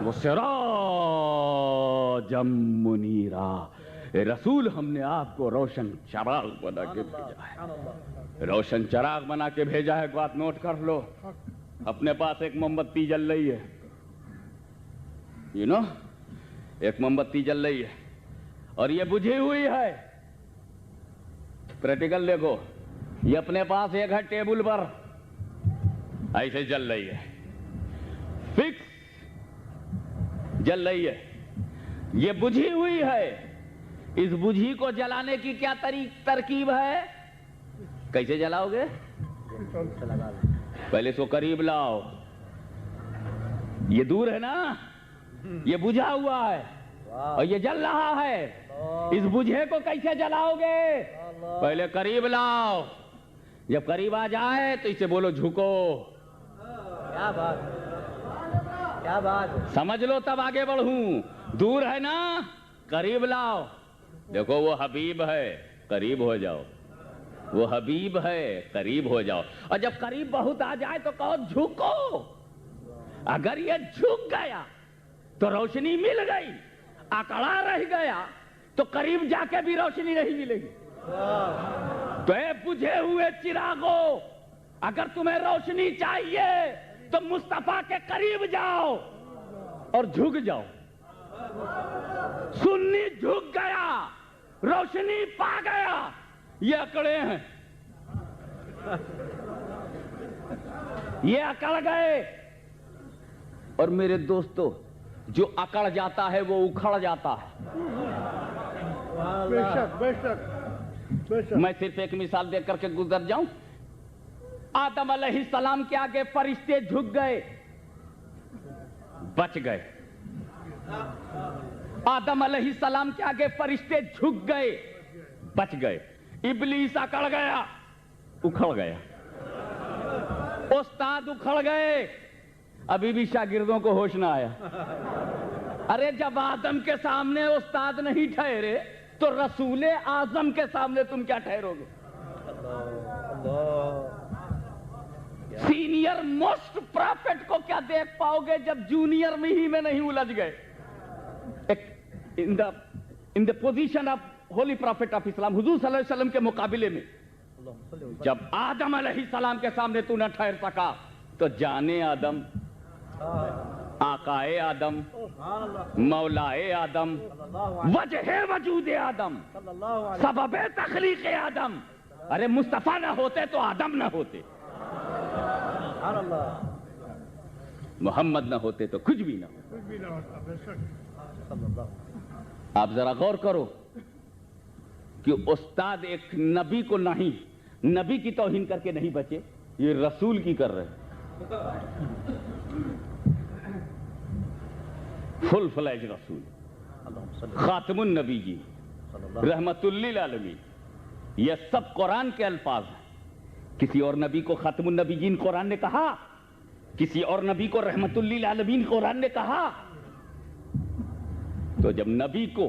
وہ سراجا منیرا۔ اے رسول، ہم نے آپ کو روشن چراغ بنا کے بھیجا ہے، روشن چراغ بنا کے بھیجا ہے۔ بات نوٹ کر لو، اپنے پاس ایک موم بتی جل رہی ہے، ایک موم بتی جل رہی ہے، اور یہ بجھی ہوئی ہے۔ پریکٹیکل دیکھو، یہ اپنے پاس ایک ہے ٹیبل پر، ایسے جل رہی ہے، فکس جل رہی ہے، یہ بجھی ہوئی ہے۔ اس بجھی کو جلانے کی کیا ترکیب ہے؟ کیسے جلاؤ گے؟ پہلے اس کو قریب لاؤ، یہ دور ہے نا، یہ بجھا ہوا ہے اور یہ جل رہا ہے، اس بجھے کو کیسے جلاؤ گے؟ پہلے قریب لاؤ، جب قریب آ جائے تو اسے بولو جھکو، کیا بات، کیا بات، سمجھ لو تب آگے بڑھوں۔ دور ہے نا، قریب لاؤ، دیکھو وہ حبیب ہے، قریب ہو جاؤ، وہ حبیب ہے، قریب ہو جاؤ، اور جب قریب بہت آ جائے تو کہو جھکو۔ اگر یہ جھک گیا تو روشنی مل گئی، اکڑا رہ گیا تو قریب جا کے بھی روشنی نہیں ملے گی۔ تو اے بجھے ہوئے چراغو، اگر تمہیں روشنی چاہیے تو مصطفیٰ کے قریب جاؤ اور جھک جاؤ۔ سنی جھک گیا، روشنی پا گیا، یہ اکڑے ہیں، یہ اکڑ گئے۔ اور میرے دوستو، جو اکڑ جاتا ہے وہ اکھڑ جاتا ہے۔ بے شک بے شک بے شک۔ میں صرف ایک مثال دے کر کے گزر جاؤں۔ آدم علیہ السلام کے آگے فرشتے جھک گئے، بچ گئے۔ آدم علیہ السلام کے آگے فرشتے جھک گئے، بچ گئے۔ ابلیس اکڑ گیا، اکھڑ گیا۔ استاد اکھڑ گئے، ابھی بھی شاگردوں کو ہوش نہ آیا۔ ارے جب آدم کے سامنے استاد نہیں ٹھہرے تو رسول اعظم کے سامنے تم کیا ٹھہرو گے؟ سینئر موسٹ پرافٹ کو کیا دیکھ پاؤ گے جب جونیئر میں ہی میں نہیں الجھ گئے؟ In the position of holy prophet of Islam, حضور صلی اللہ علیہ وسلم کے مقابلے میں جب آدم علیہ السلام کے سامنے تو نہ ٹھہر سکا تو جانے آدم، آقائے آدم، مولائے آدم، وجہ وجود آدم، سبب تخلیق آدم، ارے مصطفیٰ نہ ہوتے تو آدم نہ ہوتے، محمد نہ ہوتے تو کچھ بھی نہ ہوتا۔ آپ ذرا غور کرو کہ استاد ایک نبی کو نہیں، نبی کی توہین کر کے نہیں بچے، یہ رسول کی کر رہے ہیں۔ فل فلیج رسول، خاتم النبی، رحمت للعالمین، یہ سب قرآن کے الفاظ ہیں۔ کسی اور نبی کو خاتم النبیین قرآن نے کہا؟ کسی اور نبی کو رحمت للعالمین قرآن نے کہا؟ تو جب نبی کو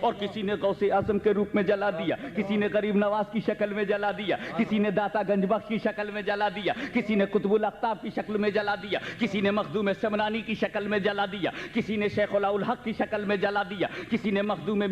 اور کسی نے غوث اعظم کے روپ میں جلا دیا، کسی نے غریب نواز کی شکل میں جلا دیا، کسی نے داتا گنج بخش کی شکل میں جلا دیا، کسی نے قطب الاقطاب کی شکل میں جلا دیا، کسی نے مخدوم سمنانی کی شکل میں جلا دیا، کسی نے شیخ الحق کی شکل میں جلا دیا، کسی نے مخدوم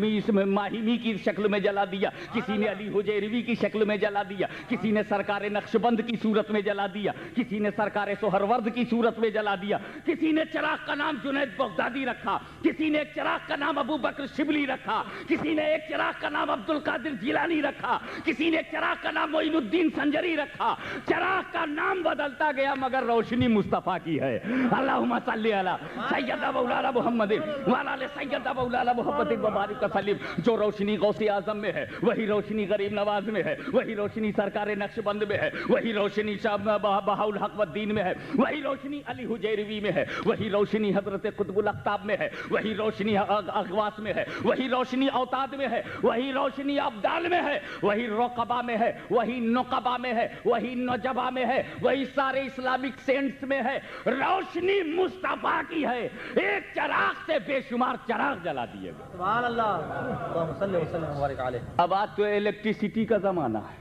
ماہمی کی شکل میں جلا دیا، کسی نے علی حجیروی کی شکل میں جلا دیا، کسی نے سرکار نقشبند کی صورت میں جلا دیا، کسی نے سرکار سہرورد کی صورت میں جلا دیا، کسی نے چراغ کا نام جنید بغدادی رکھا، کسی نے ایک چراغ کا نام ابو بکر شبلی رکھا، کسی نے ایک چراغ کا نام عبد القادر جیلانی رکھا، کسی نے ایک چراغ کا نام معین الدین سنجری رکھا۔ چراغ کا نام بدلتا گیا مگر روشنی مصطفیٰ کی ہے۔ اللہم صلی علی سیدنا مولانا محمد وعلی آل سیدنا مولانا محمد وبارک وسلم۔ جو روشنی غوث اعظم میں ہے وہی روشنی غریب نواز میں ہے، وہی روشنی سرکار نقشبند میں ہے، وہی روشنی بہاء الحق والدین میں ہے، وہی روشنی علی حجیروی میں ہے، وہی روشنی حضرت قطب الاقطاب میں ہے، وہی روشنی اغواث میں ہے، وہی روشنی اوتاد میں ہے، وہی روشنی ابدال میں ہے، وہی رقبہ میں ہے، وہی نقبہ میں ہے، وہی نجبہ میں ہے، وہی سارے اسلامک سینٹس میں ہے۔ روشنی مصطفیٰ کی ہے۔ ایک چراغ سے بے شمار چراغ جلا دیے گئے۔ سبحان اللہ، اللہم صلی وسلم وبارک علیہ۔ اب آج تو الیکٹریسٹی کا زمانہ ہے۔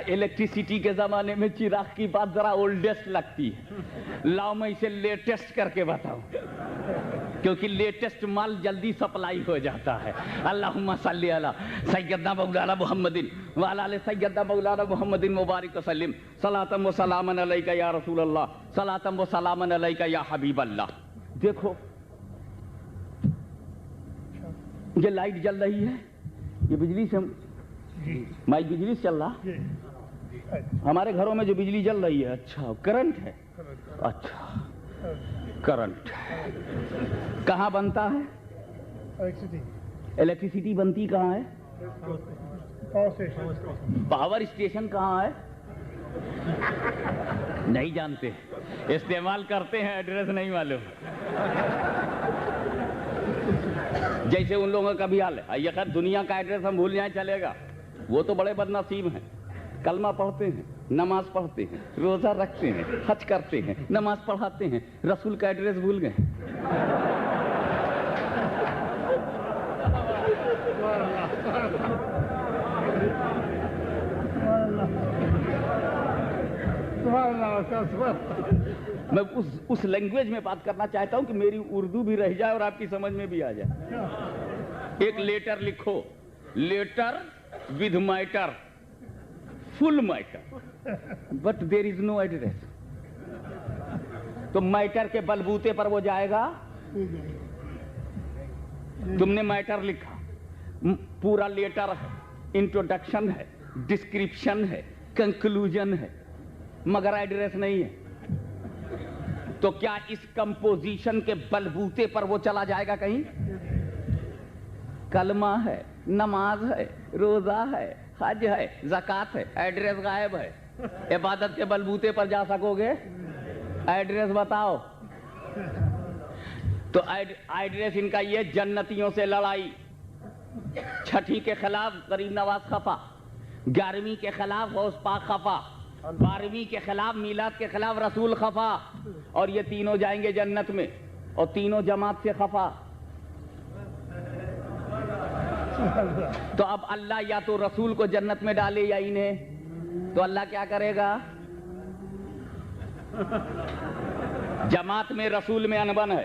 الیکٹریسٹی کے زمانے میں چراغ کی بات ذرا اولڈسٹ لگتی ہے، لاؤ میں اسے لیٹسٹ کر کے بتاؤں، کیونکہ لیٹسٹ مال جلدی سپلائی ہو جاتا ہے۔ اللہم صلی علی سیدنا مولانا محمد وعلی آل سیدنا مولانا محمد مبارک وسلم۔ صلاۃ و سلام علیک یا رسول اللہ، صلاۃ و سلام علیک یا حبیب اللہ۔ دیکھو یہ لائٹ جل رہی ہے، یہ بجلی سے مائی بجلی سے چل رہا۔ ہمارے گھروں میں جو بجلی جل رہی ہے، اچھا کرنٹ ہے، اچھا کرنٹ کہاں بنتا ہے؟ الیکٹریسٹی بنتی کہاں ہے؟ پاور اسٹیشن کہاں ہے؟ نہیں جانتے، استعمال کرتے ہیں، ایڈریس نہیں معلوم۔ جیسے ان لوگوں کا بھی حال ہے، یہ خیر دنیا کا ایڈریس ہم بھول جائیں چلے گا، وہ تو بڑے بد نصیب ہیں۔ کلمہ پڑھتے ہیں، نماز پڑھتے ہیں، روزہ رکھتے ہیں، حج کرتے ہیں، نماز پڑھاتے ہیں، رسول کا ایڈریس بھول گئے۔ میں اس لینگویج میں بات کرنا چاہتا ہوں کہ میری اردو بھی رہ جائے اور آپ کی سمجھ میں بھی آ جائے۔ ایک لیٹر لکھو، letter with matter, full matter, but there is no address. تو میٹر کے بلبوتے پر وہ جائے گا۔ تم نے میٹر لکھا، پورا لیٹر ہے، انٹروڈکشن ہے، ڈسکرپشن ہے، کنکلوژن ہے، مگر ایڈریس نہیں ہے۔ تو کیا اس کمپوزیشن کے بلبوتے پر وہ چلا جائے گا کہیں؟ کلمہ ہے، نماز ہے، روزہ ہے، حج ہے، زکوٰۃ ہے، ایڈریس غائب ہے۔ عبادت کے بلبوتے پر جا سکو گے؟ ایڈریس بتاؤ۔ تو ایڈریس ان کا یہ، جنتیوں سے لڑائی، چھٹی کے خلاف غریب نواز خفا، 11ویں کے خلاف غوث پاک خفا، 12ویں کے خلاف میلاد کے خلاف رسول خفا، اور یہ تینوں جائیں گے جنت میں، اور تینوں جماعت سے خفا۔ تو اب اللہ یا تو رسول کو جنت میں ڈالے یا انہیں، تو اللہ کیا کرے گا؟ جماعت میں رسول میں انبن ہے۔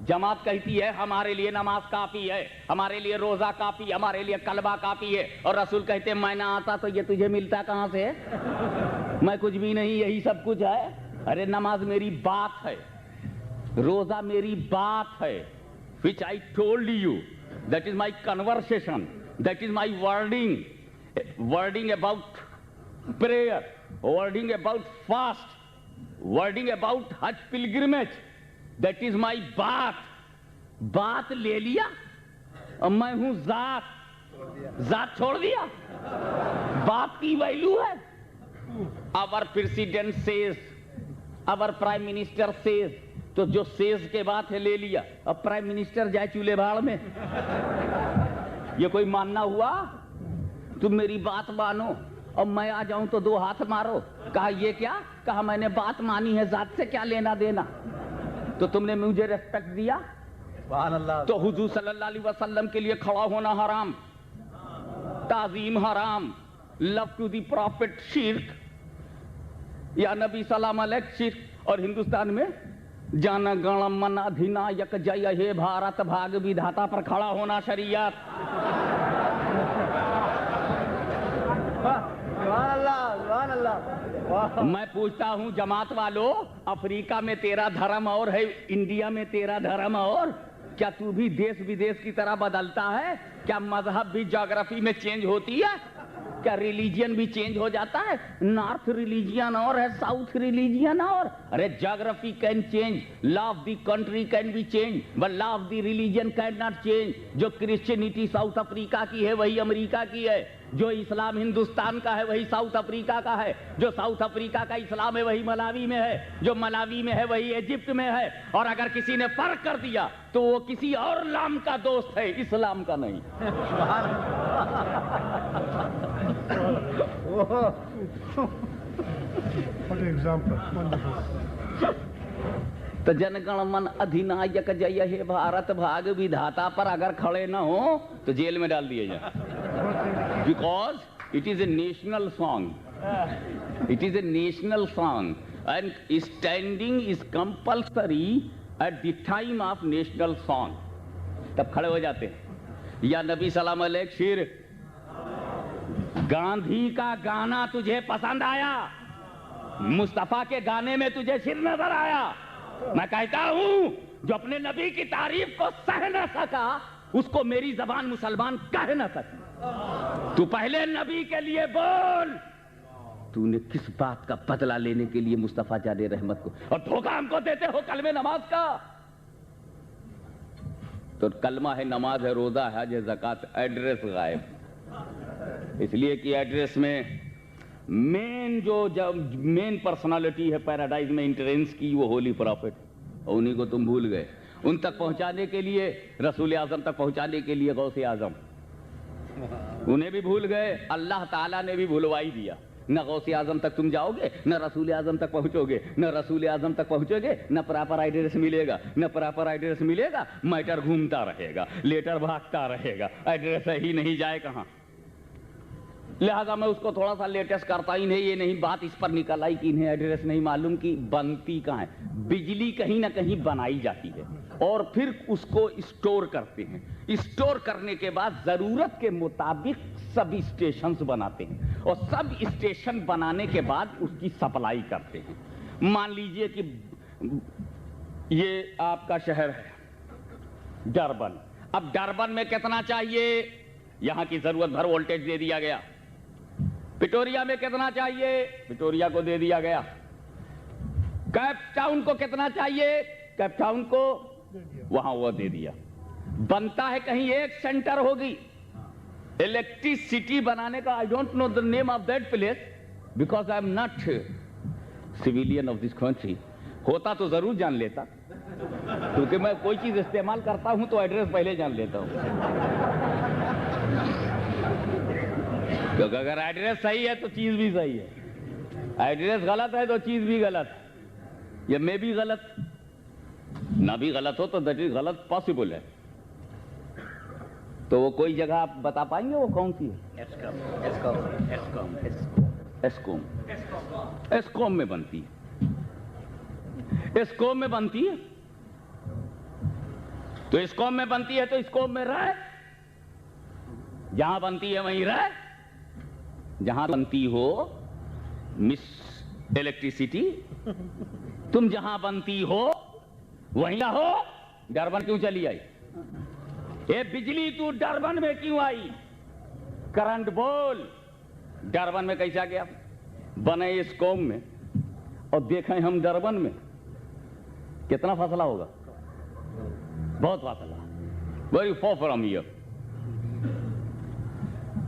جماعت کہتی ہے ہمارے لیے نماز کافی ہے، ہمارے لیے روزہ کافی، ہمارے لیے کلمہ کافی ہے، اور رسول کہتے ہیں میں نہ آتا تو یہ تجھے ملتا کہاں سے؟ میں کچھ بھی نہیں، یہی سب کچھ ہے۔ ارے نماز میری بات ہے، روزہ میری بات ہے، which I told you, that is my conversation, that is my wording about prayer, wording about fast, wording about Hajj pilgrimage, that is my بات لے لیا، اور میں ہوں ذات چھوڑ دیا۔ بات کی ویلو ہے۔ our president says, our prime minister says، تو جو سیز کے بات ہے لے لیا، اب پرائم منسٹر جائے چولہے بھاڑ میں۔ یہ کوئی ماننا ہوا؟ تم میری بات مانو اور میں آ جاؤں تو 2 ہاتھ مارو۔ کہا یہ کیا؟ کہا میں نے بات مانی ہے، ذات سے کیا لینا دینا؟ تو تم نے مجھے ریسپیکٹ دیا؟ سبحان اللہ. تو حضور صلی اللہ علیہ وسلم کے لیے کھڑا ہونا حرام، تعظیم حرام، لو ٹو دی پروفٹ شرک، یا نبی سلام علیہ شرک. اور ہندوستان میں جن گن من ادھینایک جے ہے بھارت بھاگ ودھاتا پر کھڑا ہونا شریعت. سبحان اللہ سبحان اللہ. میں پوچھتا ہوں جماعت والوں، افریقہ میں تیرا دھرم اور ہے، انڈیا میں تیرا دھرم اور، کیا تو بھی دیش ودیش کی طرح بدلتا ہے؟ کیا مذہب بھی جغرافی میں چینج ہوتی ہے؟ کیا ریلیجین بھی چینج ہو جاتا ہے؟ نارتھ ریلیجین اور ہے، ساؤتھ ریلیجین اور. ارے جغرافی can change, law of the country can be change, but law of the religion can not change. جو کرسچینٹی ساؤتھ افریقہ کی ہے وہی امریکہ کی ہے، جو اسلام ہندوستان کا ہے وہی ساؤتھ افریقہ کا ہے، جو ساؤتھ افریقہ کا اسلام ہے وہی ملاوی میں ہے، جو ملاوی میں ہے وہی ایجپٹ میں ہے. اور اگر کسی نے فرق کر دیا تو وہ کسی اور لام کا دوست ہے، اسلام کا نہیں. What an example. Wonderful. تو جن گن من ادھینایک جے ہے بھارت بھاگ ودھاتا پر اگر کھڑے نہ ہو تو جیل میں ڈال دیے جائیں. Because it is a national song, it is a national song and standing is compulsory at the time of national song. تب کھڑے ہو جاتے ہیں. یا نبی سلام علیہ شیر، گاندھی کا گانا تجھے پسند آیا، مصطفیٰ کے گانے میں تجھے شر نظر آیا. میں کہتا ہوں جو اپنے نبی کی تعریف کو سہ نہ سکا اس کو میری زبان مسلمان کہہ نہ سکی. تو پہلے نبی کے لیے بول، تو نے کس بات کا بدلہ لینے کے لیے مصطفیٰ جان رحمت کو اور دھوکہ ہم کو دیتے ہو کلمہ نماز کا. تو کلمہ ہے، نماز ہے، روزہ ہے، حج ہے، زکوٰۃ. ایڈریس غائب، اس لیے کہ ایڈریس میں مین پرسنالٹی ہے پیراڈائز میں انٹرنس کی، وہ ہولی پرافٹ، اور انہی کو تم بھول گئے. ان تک پہنچانے کے لیے، رسول اعظم تک پہنچانے کے لیے غوث اعظم، انہیں بھی بھول گئے، اللہ تعالیٰ نے بھی بھلوائی دیا. نہ غوث اعظم تک تم جاؤ گے، نہ رسول اعظم تک پہنچو گے، نہ رسول اعظم تک پہنچو گے، نہ پراپر ایڈریس ملے گا، نہ پراپر ایڈریس ملے گا. میٹر گھومتا رہے گا، لیٹر بھاگتا رہے گا، ایڈریس ہی نہیں جائے کہاں. لہذا میں اس کو تھوڑا سا لیٹسٹ کرتا ہی نہیں. یہ نہیں بات اس پر نکل آئی کہ انہیں ایڈریس نہیں معلوم کہ بنتی کہاں ہے. بجلی کہیں نہ کہیں بنائی جاتی ہے اور پھر اس کو اسٹور کرتے ہیں. اسٹور کرنے کے بعد ضرورت کے مطابق سب اسٹیشنز بناتے ہیں، اور سب اسٹیشن بنانے کے بعد اس کی سپلائی کرتے ہیں. مان لیجئے کہ یہ آپ کا شہر ہے ڈربن. اب ڈربن میں کتنا چاہیے؟ یہاں کی ضرورت بھر وولٹیج دے دیا گیا. پٹوریا میں کتنا چاہیے؟ پٹوریا کو دے دیا گیا. کیپ ٹاؤن کو کتنا چاہیے؟ کیپ ٹاؤن کو وہاں وہ دے دیا. بنتا ہے کہیں ایک سینٹر ہوگی الیکٹریسٹی بنانے کا. I don't know the name of that place because I am not civilian of this country. ہوتا تو ضرور جان لیتا، کیونکہ میں کوئی چیز استعمال کرتا ہوں تو ایڈریس پہلے جان لیتا ہوں. کیونکہ اگر ایڈریس صحیح ہے تو چیز بھی صحیح ہے، ایڈریس غلط ہے تو چیز بھی غلط ہے، یا میں بھی غلط نہ بھی غلط ہو تو دیٹ از غلط پاسبل ہے. تو وہ کوئی جگہ آپ بتا پائیں گے وہ کون سی ہے؟ ایسکوم میں بنتی ہے. ایسکوم میں بنتی ہے تو ایسکوم میں بنتی ہے تو ایسکوم میں رہے، جہاں بنتی ہے وہیں رہے. جہاں بنتی ہو مس الیکٹریسٹی، تم جہاں بنتی ہو وہیں رہو. ڈربن کیوں چلی آئی؟ اے بجلی تو ڈربن میں کیوں آئی؟ کرنٹ بول. ڈربن میں کیسا گیا؟ بنے اس قوم میں اور دیکھیں ہم ڈربن میں، کتنا فاصلہ ہوگا؟ بہت فاصلہ، ویری فار فرام ہیئر.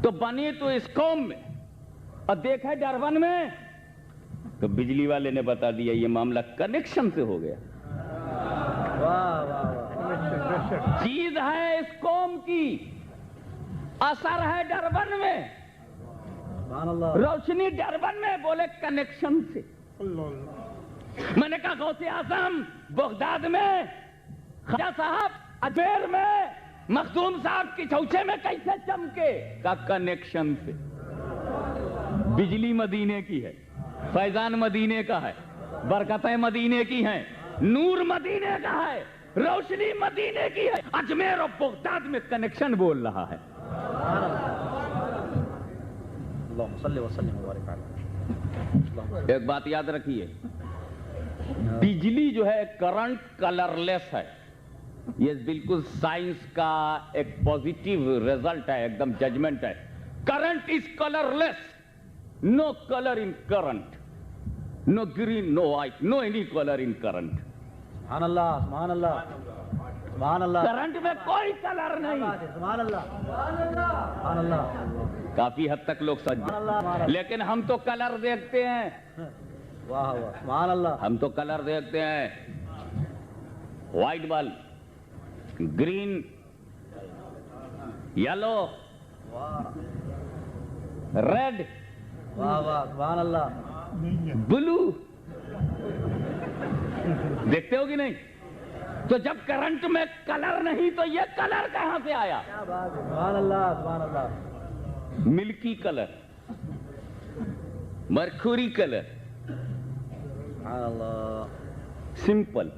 تو بنی تو اس قوم میں اور دیکھا ڈربن میں، تو بجلی والے نے بتا دیا یہ معاملہ کنیکشن سے ہو گیا. چیز ہے اس قوم کی، اثر ہے ڈربن میں، روشنی ڈربن میں، بولے کنیکشن سے. میں نے کہا غوث اعظم بغداد میں خواجہ صاحب اجمیر میں مخدوم صاحب کی چوچے میں کیسے چمکے؟ کا کنیکشن سے. بجلی مدینے کی ہے، فیضان مدینے کا ہے، برکتیں مدینے کی ہیں، نور مدینے کا ہے، روشنی مدینے کی ہے. اجمیر اور بغداد میں کنیکشن بول رہا ہے. اللہم صلی وسلم وبارک علیہ. ایک بات یاد رکھیے، بجلی جو ہے کرنٹ کلر لیس ہے. یہ بالکل سائنس کا ایک پوزیٹیو ریزلٹ ہے، ایک دم ججمنٹ ہے. Current is colour less. No color in current, no green, no white, no any color in current. سبحان اللہ، سبحان اللہ، سبحان اللہ. کرنٹ میں کوئی کلر نہیں. سبحان اللہ، سبحان اللہ. کافی حد تک لوگ سمجھتے، لیکن ہم تو کلر دیکھتے ہیں. واہ واہ، سبحان اللہ. ہم تو کلر دیکھتے ہیں. White bulb, green, yellow, red, واہ واہ، سبحان اللہ. بلو. دیکھتے ہو کہ نہیں؟ تو جب کرنٹ میں کلر نہیں تو یہ کلر کہاں سے آیا؟ سبحان اللہ، سبحان اللہ. ملکی کلر، مرکوری کلر، سبحان اللہ. سمپل.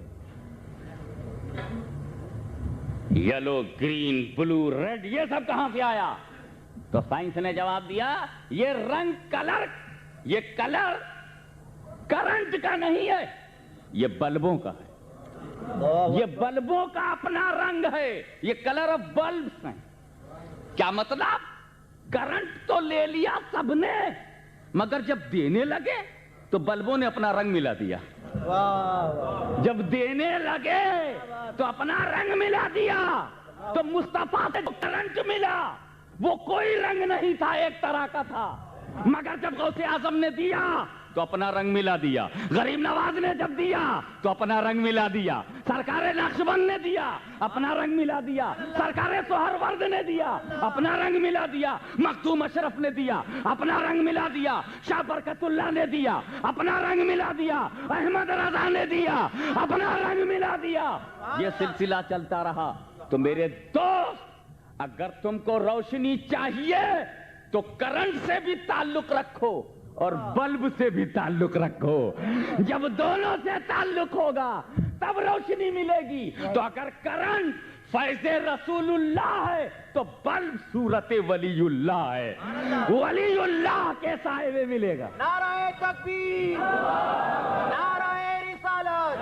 یلو، گرین، بلو، ریڈ، یہ سب کہاں سے آیا؟ تو سائنس نے جواب دیا یہ رنگ کلر، یہ کلر کرنٹ کا نہیں ہے، یہ بلبوں کا ہے. یہ بلبوں کا اپنا رنگ ہے. یہ کلر آف بلبس ہیں. کیا مطلب؟ کرنٹ تو لے لیا سب نے، مگر جب دینے لگے تو بلبوں نے اپنا رنگ ملا دیا. جب دینے لگے تو اپنا رنگ ملا دیا. تو مصطفیٰ سے کرنٹ ملا، وہ کوئی رنگ نہیں تھا، ایک طرح کا تھا. مگر جب غوث اعظم نے دیا تو اپنا رنگ ملا دیا. غریب نواز نے جب دیا تو اپنا رنگ ملا دیا. سرکار نقشبند نے دیا، اپنا رنگ ملا دیا. سرکار سہرورد نے دیا، اپنا رنگ ملا دیا. مخدوم اشرف نے دیا، اپنا رنگ ملا دیا. شاہ برکت اللہ نے دیا، اپنا رنگ ملا دیا. احمد رضا نے دیا، اپنا رنگ ملا دیا. یہ سلسلہ چلتا رہا. تو میرے دوست، اگر تم کو روشنی چاہیے تو کرنٹ سے بھی تعلق رکھو اور بلب سے بھی تعلق رکھو. جب دونوں سے تعلق ہوگا تب روشنی ملے گی. تو اگر کرنٹ فیض رسول اللہ ہے تو بلب صورت ولی اللہ ہے. ولی اللہ کے سائے میں ملے گا. نعرہ تکبیر، نعرہ رسالت،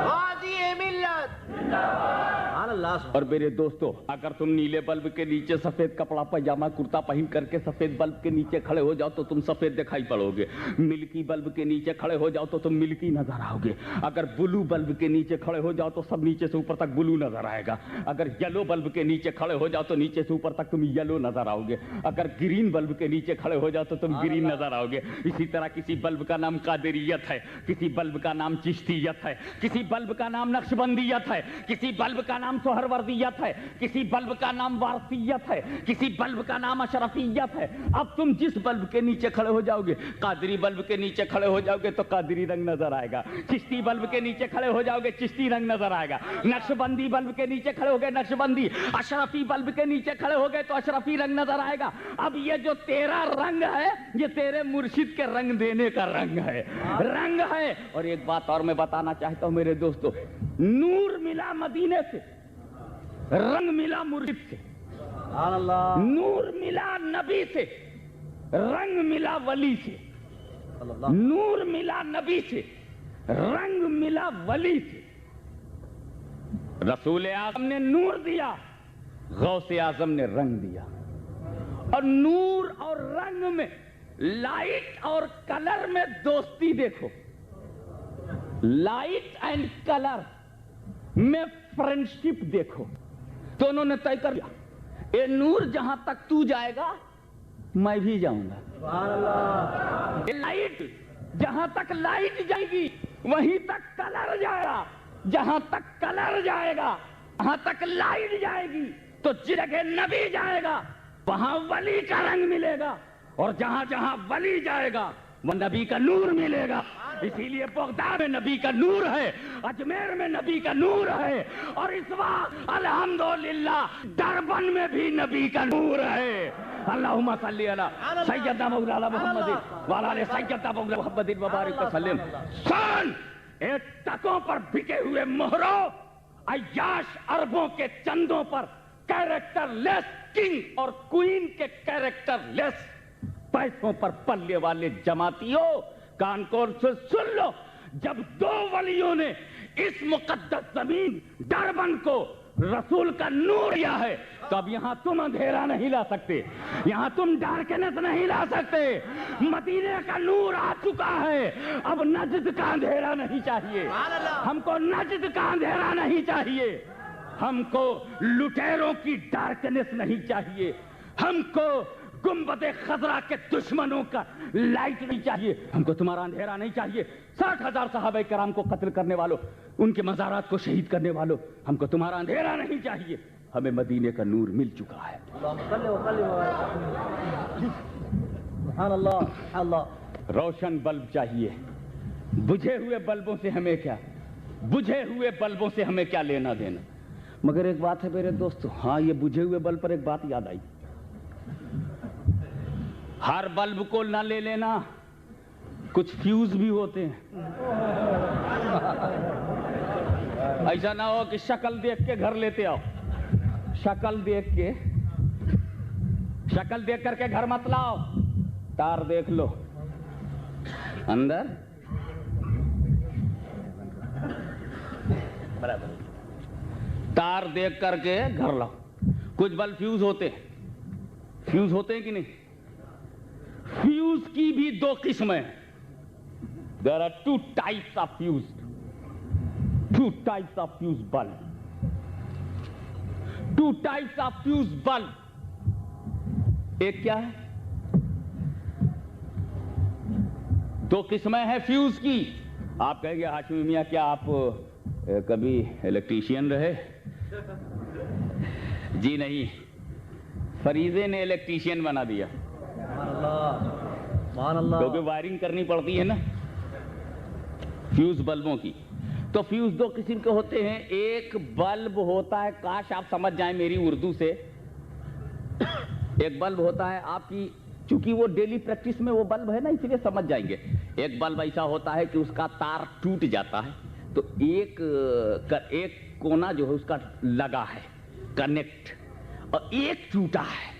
غازی ملت. سبحان اللہ. اور میرے دوستو، اگر تم نیلے بلب کے نیچے سفید کپڑا پاجامہ کرتا پہن کر کے سفید بلب کے نیچے کھڑے ہو جاؤ تو تم سفید دکھائی پڑو گے. ملکی بلب کے نیچے کھڑے ہو جاؤ تو تم ملکی نظر آؤ گے. اگر بلو بلب کے نیچے کھڑے ہو جاؤ تو سب نیچے سے اوپر تک بلو نظر آئے گا. اگر یلو بلب کے نیچے کھڑے ہو جاؤ تو نیچے سے اوپر تک تم یلو نظر آؤ گے. اگر گرین بلب کے نیچے کھڑے ہو جاؤ تو تم گرین نظر آؤ گے. اسی طرح کسی بلب کا نام قادریت ہے، کسی بلب کا نام چشتیت ہے، کسی بلب کا نام نقشبندیت ہے، کسی بلب کا نام سہروردیت ہے، کسی بلب کا نام وارثیت ہے، کسی بلب کا نام اشرفیت ہے. اب تم جس بلب کے نیچے کھڑے ہو جاؤ گے، قادری بلب کے نیچے کھڑے ہو جاؤ گے تو قادری رنگ نظر آئے گا. چشتی بلب کے نیچے کھڑے ہو جاؤ گے، چشتی رنگ نظر آئے گا. نقشبندی بلب کے نیچے کھڑے ہو گئے، نقشبندی. اشرفی بلب کے نیچے کھڑے ہو گئے تو اشرفی رنگ نظر آئے گا. اب یہ جو تیرا رنگ ہے یہ تیرے مرشد کے رنگ دینے کا رنگ ہے، رنگ ہے. اور ایک بات اور میں بتانا چاہتا ہوں میرے دوستو، نور ملا مدینے سے، رنگ ملا مرشد سے. سبحان اللہ. نور ملا نبی سے، رنگ ملا ولی سے. نور ملا نبی سے، رنگ ملا ولی سے. رسول اعظم نے نور دیا، غوث اعظم نے رنگ دیا. اور نور اور رنگ میں، لائٹ اور کلر میں دوستی دیکھو. لائٹ اینڈ کلر میں فرینڈشپ دیکھو. تو انہوں نے طے کر لیا، اے نور جہاں تک تو جائے گا میں بھی جاؤں گا. سبحان اللہ. اے لائٹ جہاں تک لائٹ جائے گی وہیں تک کلر جائے گا. جہاں تک کلر جائے گا وہاں تک لائٹ جائے گی. تو جس جگہ نبی جائے گا وہاں ولی کا رنگ ملے گا، اور جہاں جہاں ولی جائے گا وہ نبی کا نور ملے گا. اسی لیے بغداد میں نبی کا نور ہے, اجمیر میں نبی کا نور ہے, اور اس وقت الحمدللہ دربن میں بھی نبی کا نور ہے. اللہم صلی علی سیدنا مولانا محمد وعلی آل سیدنا مولانا محمد وبارک وسلم. سن ایک ٹکوں پر بکے ہوئے مہروں, عیاش عربوں کے چندوں پر کیریکٹر لیس کنگ اور کوئین کے کیریکٹر لیس پیسوں پر پلنے والے جماعتیوں, کان کھول سے سن لو. جب دو ولیوں نے اس مقدس زمین ڈربن کو رسول کا نور دیا ہے, تو اب یہاں تم اندھیرا نہیں لا سکتے, یہاں تم ڈارکنس نہیں لا سکتے. مدینے کا نور آ چکا ہے, اب نجد کا اندھیرا نہیں چاہیے, ہم کو نجد کا اندھیرا نہیں چاہیے, ہم کو لٹیروں کی ڈارکنس نہیں چاہیے, ہم کو گنبد خضرا کے دشمنوں کا لائٹ نہیں چاہیے, ہم کو تمہارا اندھیرا نہیں چاہیے. 60,000 صحابہ کرام کو قتل کرنے والوں, ان کے مزارات کو شہید کرنے والوں, ہم کو تمہارا اندھیرا نہیں چاہیے. ہمیں مدینے کا نور مل چکا ہے. سبحان اللہ اللہ. روشن بلب چاہیے, بجھے ہوئے بلبوں سے ہمیں کیا, بجھے ہوئے بلبوں سے ہمیں کیا لینا دینا. مگر ایک بات ہے میرے دوستو, ہاں یہ بجھے ہوئے بلب پر ایک بات یاد آئی, ہر بلب کو نہ لے لینا, کچھ فیوز بھی ہوتے ہیں. ایسا نہ ہو کہ شکل دیکھ کے گھر لیتے آؤ, شکل دیکھ کر کے گھر مت لاؤ, تار دیکھ لو اندر تار دیکھ کر کے گھر لاؤ. کچھ بلب فیوز ہوتے ہیں, فیوز ہوتے ہیں کہ نہیں. فیوز کی بھی دو قسمیں ہیں. There are two types of fuse. Two types of fuse bulb. Two types of fuse bulb. ایک کیا ہے؟ دو قسمیں ہیں فیوز کی. آپ کہیں گے ہاشمی میاں کیا آپ کبھی الیکٹریشین رہے؟ جی نہیں, فریضے نے الیکٹریشین بنا دیا. کیونکہ وائرنگ کرنی پڑتی ہے نا فیوز بلبوں کی. تو فیوز دو قسم کے ہوتے ہیں. ایک بلب ہوتا ہے, کاش آپ سمجھ جائیں میری اردو سے, ایک بلب ہوتا ہے آپ کی, چونکہ وہ ڈیلی پریکٹس میں وہ بلب ہے نا اس لیے سمجھ جائیں گے. ایک بلب ایسا ہوتا ہے کہ اس کا تار ٹوٹ جاتا ہے, تو ایک کونا جو ہے اس کا لگا ہے کنیکٹ, اور ایک ٹوٹا ہے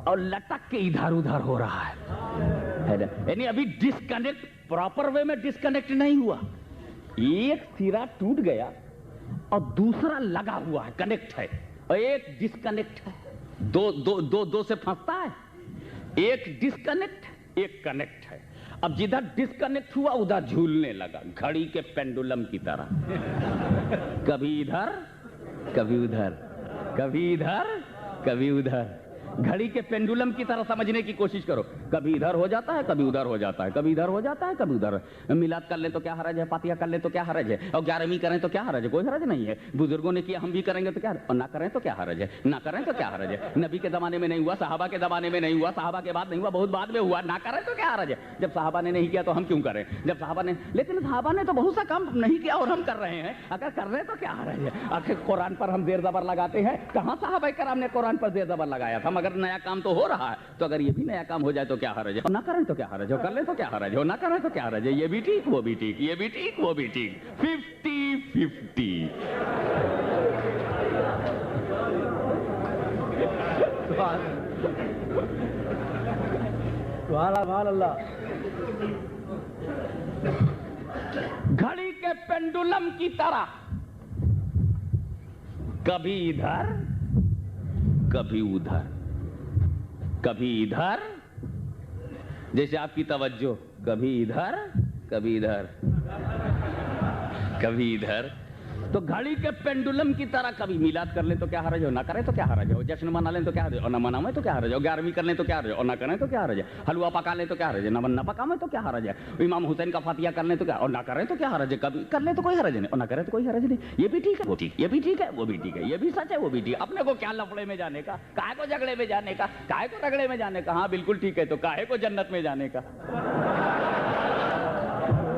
اور لٹک کے ادھر ادھر ہو رہا ہے. یعنی ابھی ڈسکنیکٹ پراپر وے میں ڈسکنیکٹ نہیں ہوا, ایک سرا ٹوٹ گیا اور دوسرا لگا ہوا ہے, کنیکٹ ہے, اور ایک ڈسکنیکٹ ہے. دو سے پھنستا ہے, ایک ڈسکنیکٹ ایک کنیکٹ ہے. اب جدھر ڈسکنیکٹ ہوا ادھر جھولنے لگا, گھڑی کے پینڈولم کی طرح, کبھی ادھر کبھی ادھر, کبھی ادھر کبھی ادھر. گھڑی کے پینڈولم کی طرح سمجھنے کی کوشش کرو, کبھی ادھر ہو جاتا ہے کبھی ادھر ہو جاتا ہے, کبھی ادھر ہو جاتا ہے کبھی ادھر. میلاد کر لیں تو کیا حرج ہے, فاتحہ کر لیں تو کیا حرج ہے, اور 11ویں کریں تو کیا حرج ہے, کوئی حرج نہیں ہے. بزرگوں نے کیا ہم بھی کریں گے تو کیا, اور نہ کریں تو کیا حرج ہے, نہ کریں تو کیا حرج ہے. نبی کے زمانے میں نہیں ہوا, صحابہ کے زمانے میں نہیں ہوا, صحابہ کے بعد نہیں ہوا, بہت بعد میں ہوا, نہ کریں تو کیا حرج ہے. جب صحابہ نے نہیں کیا تو ہم کیوں کریں, جب صحابہ نے, لیکن صحابہ نے تو بہت سا کام نہیں کیا اور ہم کر رہے ہیں, اگر کر رہے ہیں تو کیا حرج ہے. آخر قرآن پر ہم زیر زبر لگاتے ہیں, کہاں صحابہ کرام نے قرآن پر زیر زبر لگایا تھا. مگر نیا کام تو ہو رہا ہے, تو اگر یہ بھی نیا کام ہو جائے تو کیا حرج ہے, اور نہ کریں تو کیا حرج ہے, کر لیں تو کیا حرج ہے, اور نہ کریں تو کیا حرج ہے. یہ بھی ٹھیک وہ بھی ٹھیک, یہ بھی ٹھیک وہ بھی ٹھیک, 50-50. سبحان اللہ. گھڑی کے پینڈولم کی طرح کبھی ادھر کبھی ادھر, کبھی ادھر, جیسے آپ کی توجہ, کبھی ادھر کبھی ادھر کبھی ادھر. تو گھڑی کے پینڈولم کی طرح کبھی میلاد کر لیں تو کیا حرج ہے, نہ کریں تو کیا حرج ہے, جشن منا لیں تو کیا حرج ہے, اور نہ منائیں تو کیا حرج ہے, 11ویں کر لیں تو کیا حرج ہے, اور نہ کریں تو کیا حرج ہے. حلوہ پکا لیں تو کیا حرج ہے, نہ پکائیں تو کیا حرج ہے. امام حسین کا فاتحہ کر لیں تو کیا, اور نہ کریں تو کیا حرج ہے, کبھی کر لیں تو کوئی حرج نہیں, اور نہ کریں تو کوئی حرج نہیں. یہ بھی ٹھیک ہے وہ ٹھیک, یہ بھی ٹھیک ہے وہ بھی ٹھیک ہے, یہ بھی سچ ہے وہ بھی ٹھیک. اپنے کو کیا لفڑے میں جانے کا, کاہے کو جھگڑے میں جانے کا, کاہے کو رگڑے میں جانے کا. ہاں بالکل ٹھیک ہے, تو کاہے کو جنت میں جانے کا.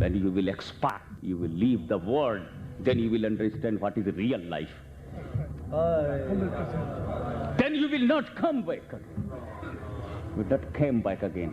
When you will expire, you will leave the world, then you will understand what is real life. Then you will not come back again. You will not come back again.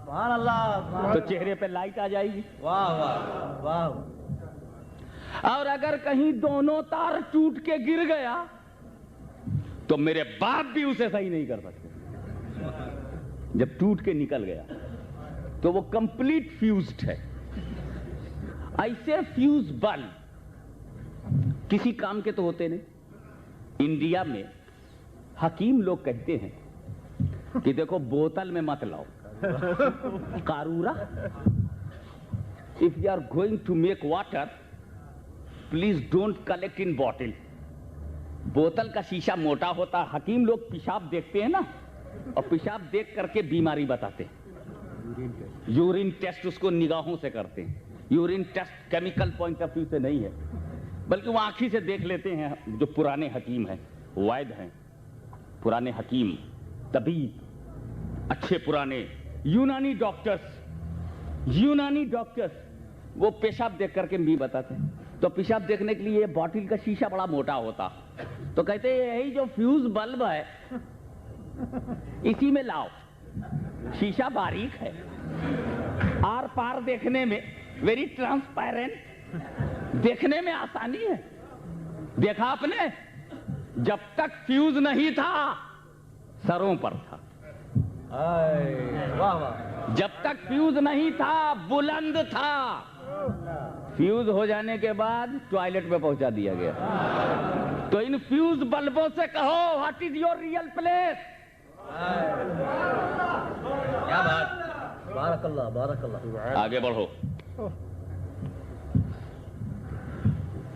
سبحان اللہ تو چہرے پہ لائٹ آ جائے گی. واہ واہ واہ اور اگر کہیں دونوں تار ٹوٹ کے گر گیا تو میرے باپ بھی اسے صحیح نہیں کر سکتے. جب ٹوٹ کے نکل گیا تو وہ کمپلیٹ فیوزڈ ہے. ایسے فیوز بلب کسی کام کے تو ہوتے نہیں. انڈیا میں حکیم لوگ کہتے ہیں کہ دیکھو بوتل میں مت لاؤ قارورہ. if you are going to make water please don't collect in bottle. بوتل کا شیشہ موٹا ہوتا. حکیم لوگ پیشاب دیکھتے ہیں نا اور پیشاب دیکھ کر کے بیماری بتاتے ہیں. یورین ٹیسٹ اس کو نگاہوں سے کرتے ہیں. Urine test chemical point of view سے نہیں ہے بلکہ وہ آنکھی سے دیکھ لیتے ہیں. جو پرانے حکیم ہیں وائد ہیں پرانے حکیم طبیب اچھے پرانے یونانی ڈاکٹرز وہ پیشاب دیکھ کر کے بھی بتاتے ہیں. تو پیشاب دیکھنے کے لیے باٹل کا شیشہ بڑا موٹا ہوتا تو کہتے ہیں یہی جو فیوز بلب ہے اسی میں لاؤ. شیشہ باریک ہے آر پار دیکھنے میں ویری ٹرانسپیرنٹ دیکھنے میں آسانی ہے. دیکھا آپ نے جب تک فیوز نہیں تھا سروں پر تھا. واہ واہ جب تک فیوز نہیں تھا بلند تھا. فیوز ہو جانے کے بعد ٹوائلٹ پہ پہنچا دیا گیا. تو ان فیوز بلبوں سے کہو what is your real place. کیا بات. بارک اللہ بارک اللہ. آگے بڑھو.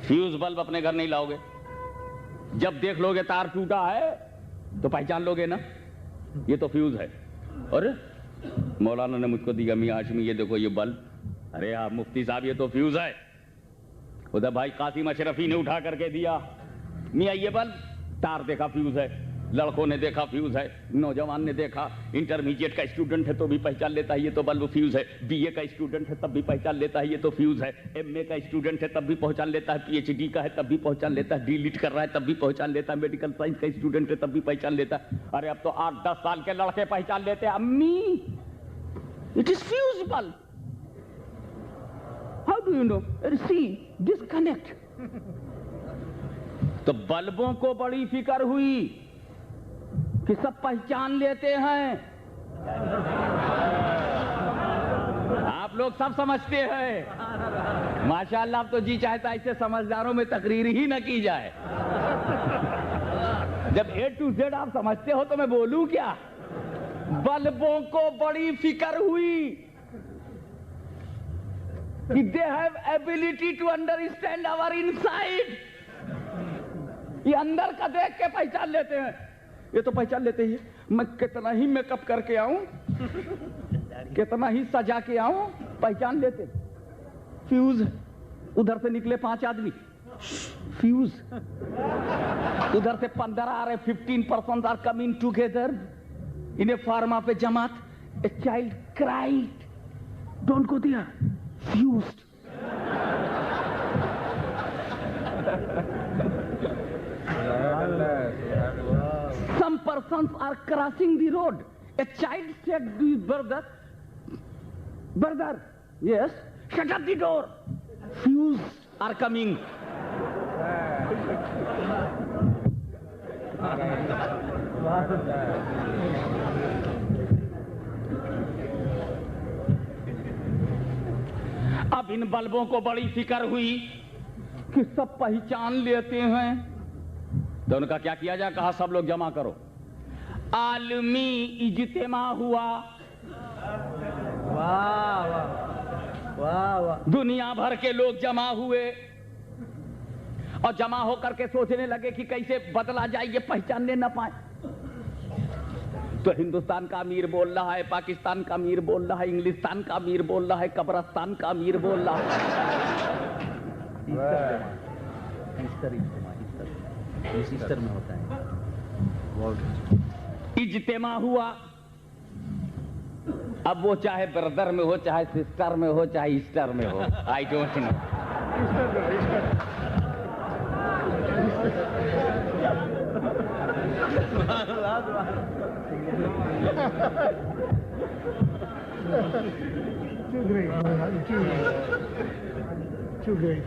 فیوز بلب اپنے گھر نہیں لاؤ گے. جب دیکھ لو گے تار ٹوٹا ہے تو پہچان لو گے نا یہ تو فیوز ہے. اور مولانا نے مجھ کو دیا میاں ہاشمی یہ دیکھو یہ بلب. ارے آپ مفتی صاحب یہ تو فیوز ہے. ادھر بھائی قاسم اشرفی نے اٹھا کر کے دیا میاں یہ بلب. تار دیکھا فیوز ہے. لڑکوں نے دیکھا فیوز ہے. نوجوان نے دیکھا. انٹرمیڈیٹ کا اسٹوڈنٹ ہے تو بھی پہچان لیتا ہے یہ تو بلب فیوز ہے. بی اے کا اسٹوڈنٹ ہے تب بھی پہچان لیتا ہے یہ تو فیوز ہے. ایم اے کا اسٹوڈنٹ ہے تب بھی پہچان لیتا ہے. پی ایچ ڈی کا ہے تب بھی پہچان لیتا ہے. ڈی لٹ کر رہا ہے تب بھی پہچان لیتا ہے. میڈیکل سائنس کا اسٹوڈنٹ ہے تب بھی پہچان لیتا ہے. ارے اب تو 8-10 سال کے لڑکے پہچان لیتے ہیں امی it is fuse bulb. How do you know. See disconnect. تو بلبوں کو بڑی فکر ہوئی کہ سب پہچان لیتے ہیں. آپ لوگ سب سمجھتے ہیں ماشاءاللہ. اب تو جی چاہتا ہے ایسے سمجھداروں میں تقریر ہی نہ کی جائے. جب A to Z آپ سمجھتے ہو تو میں بولوں کیا. بلبوں کو بڑی فکر ہوئی کہ they have ability to understand our inside. یہ اندر کا دیکھ کے پہچان لیتے ہیں. یہ تو پہچان لیتے ہی میں کتنا ہی میک اپ کر کے آؤں کتنا ہی سجا کے آؤں پہچان لیتے. فیوز ادھر سے نکلے 5 آدمی فیوز. ادھر سے 15 آ رہے 15% are coming together in a pharma پہ جماعت. A child cried. Don't go there. Fused. Some persons are crossing the road. A child said to his brother, yes, shut up the door. Fuse are coming. اب ان بلبوں کو بڑی فکر ہوئی کہ سب پہچان لیتے ہیں تو ان کا کیا کیا جائے. کہا سب لوگ جمع کرو. عالمی اجتماع ہوا. واہ واہ واہ. دنیا بھر کے لوگ جمع ہوئے اور جمع ہو کر کے سوچنے لگے کہ کیسے بدلا جائے یہ پہچاننے نہ پائے. تو ہندوستان کا امیر بول رہا ہے, پاکستان کا امیر بول رہا ہے, انگلستان کا امیر بول رہا ہے, قبرستان کا امیر بول رہا ہے. ایسٹر میں ہوتا ہے. اجتماع ہوا. اب وہ چاہے بردر میں ہو, چاہے سسٹر میں ہو, چاہے ایسٹر میں ہو, I don't know. Too great. Too great.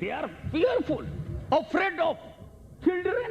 they are fearful, afraid of children,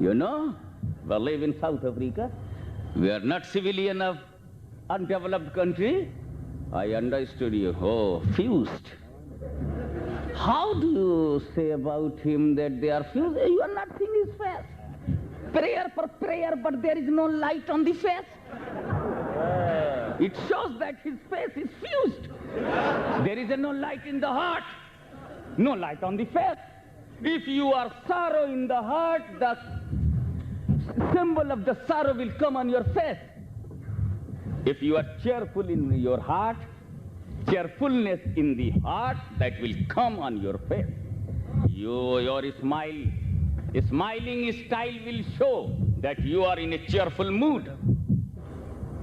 you know, we live in South Africa. We are not civilian of undeveloped country. I understood you. Oh, fused. How do you say about him that they are fused? You are not seeing his face. Prayer for prayer, but there is no light on the face. It shows that his face is fused. There is no light in the heart, no light on the face. If you are sorrow in the heart, the symbol of the sorrow will come on your face. If you are cheerful in your heart, cheerfulness in the heart, that will come on your face. Your smiling style will show that you are in a cheerful mood.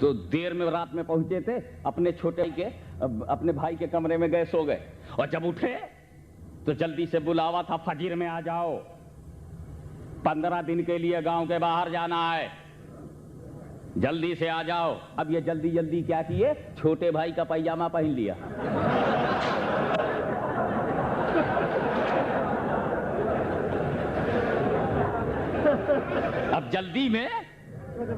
تو دیر میں رات میں پہنچے تھے اپنے چھوٹے کے اپنے بھائی کے کمرے میں گئے، سو گئے، اور جب اٹھے تو جلدی سے بلاوا تھا، فجر میں آ جاؤ، 15 دن کے لیے گاؤں کے باہر جانا ہے، جلدی سے آ جاؤ۔ اب یہ جلدی جلدی کیا کیے، چھوٹے بھائی کا پائجامہ پہن لیا۔ اب جلدی میں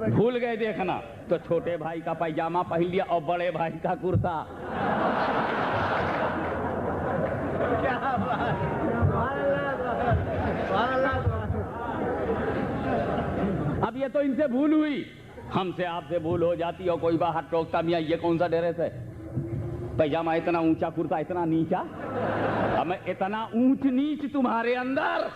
بھول گئے دیکھنا، تو چھوٹے بھائی کا پائجامہ پہن لیا اور بڑے بھائی کا کرتا۔ اب یہ تو ان سے بھول ہوئی، ہم سے آپ سے بھول ہو جاتی اور کوئی باہر ٹوکتا، میاں یہ کون سا ڈریس ہے، پائجامہ اتنا اونچا، کرتا اتنا نیچا، ہمیں اتنا اونچ نیچ تمہارے اندر۔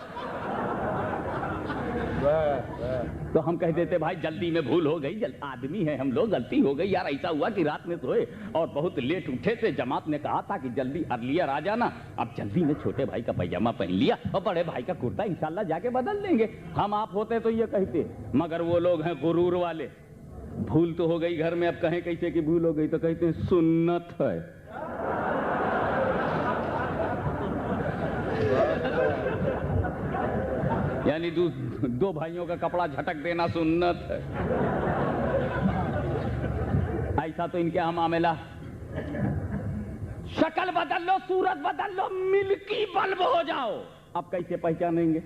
تو ہم کہہ دیتے بھائی جلدی میں بھول ہو گئی، آدمی ہے ہم لوگ، غلطی ہو گئی یار، ایسا ہوا کہ رات میں سوئے اور بہت لیٹ اٹھے تھے، جماعت نے کہا تھا کہ جلدی ارلیئر آ جانا، اب جلدی میں چھوٹے بھائی کا پائجامہ پہن لیا اور بڑے بھائی کا کرتا انشاءاللہ جا کے بدل لیں گے۔ ہم آپ ہوتے تو یہ کہتے، مگر وہ لوگ ہیں غرور والے، بھول تو ہو گئی گھر میں، اب کہیں کیسے کہ بھول ہو گئی، تو کہتے ہیں سنت ہے۔ یعنی دو بھائیوں کا کپڑا جھٹک دینا سنت ہے۔ ایسا تو ان کے ہم معاملہ، شکل بدل لو، صورت بدل لو، ملکی بلب ہو جاؤ، اب کیسے پہچانیں گے؟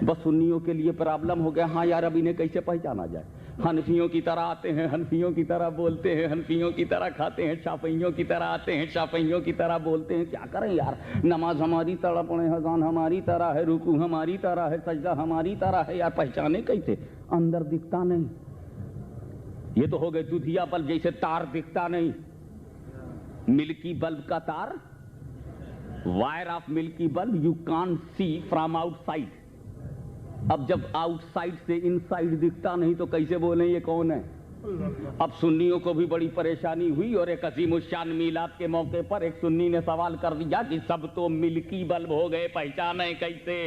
بس سنیوں کے لیے پرابلم ہو گیا، ہاں یار اب انہیں کیسے پہچانا جائے؟ حنفیوں کی طرح آتے ہیں، حنفیوں کی طرح بولتے ہیں، حنفیوں کی طرح کھاتے ہیں، شافعیوں کی طرح آتے ہیں، شافعیوں کی طرح بولتے ہیں، کیا کریں یار؟ نماز ہماری طرح پڑھیں، اذان ہماری طرح ہے، رکوع ہماری طرح ہے، سجدہ ہماری طرح ہے، یار پہچانے کیسے؟ اندر دکھتا نہیں۔ یہ تو ہو گئے دودھیا بلب جیسے تار دکھتا نہیں، ملکی بلب کا تار، وائر آف ملکی بلب یو کان سی فرام آؤٹ سائڈ۔ اب جب آؤٹ سائڈ سے ان سائڈ دکھتا نہیں تو کیسے بولیں یہ کون ہے؟ اب سنیوں کو بھی بڑی پریشانی ہوئی، اور ایک عظیم الشان میلاد کے موقع پر ایک سنی نے سوال کر دیا کہ سب تو ملکی بلب ہو گئے، پہچانیں کیسے؟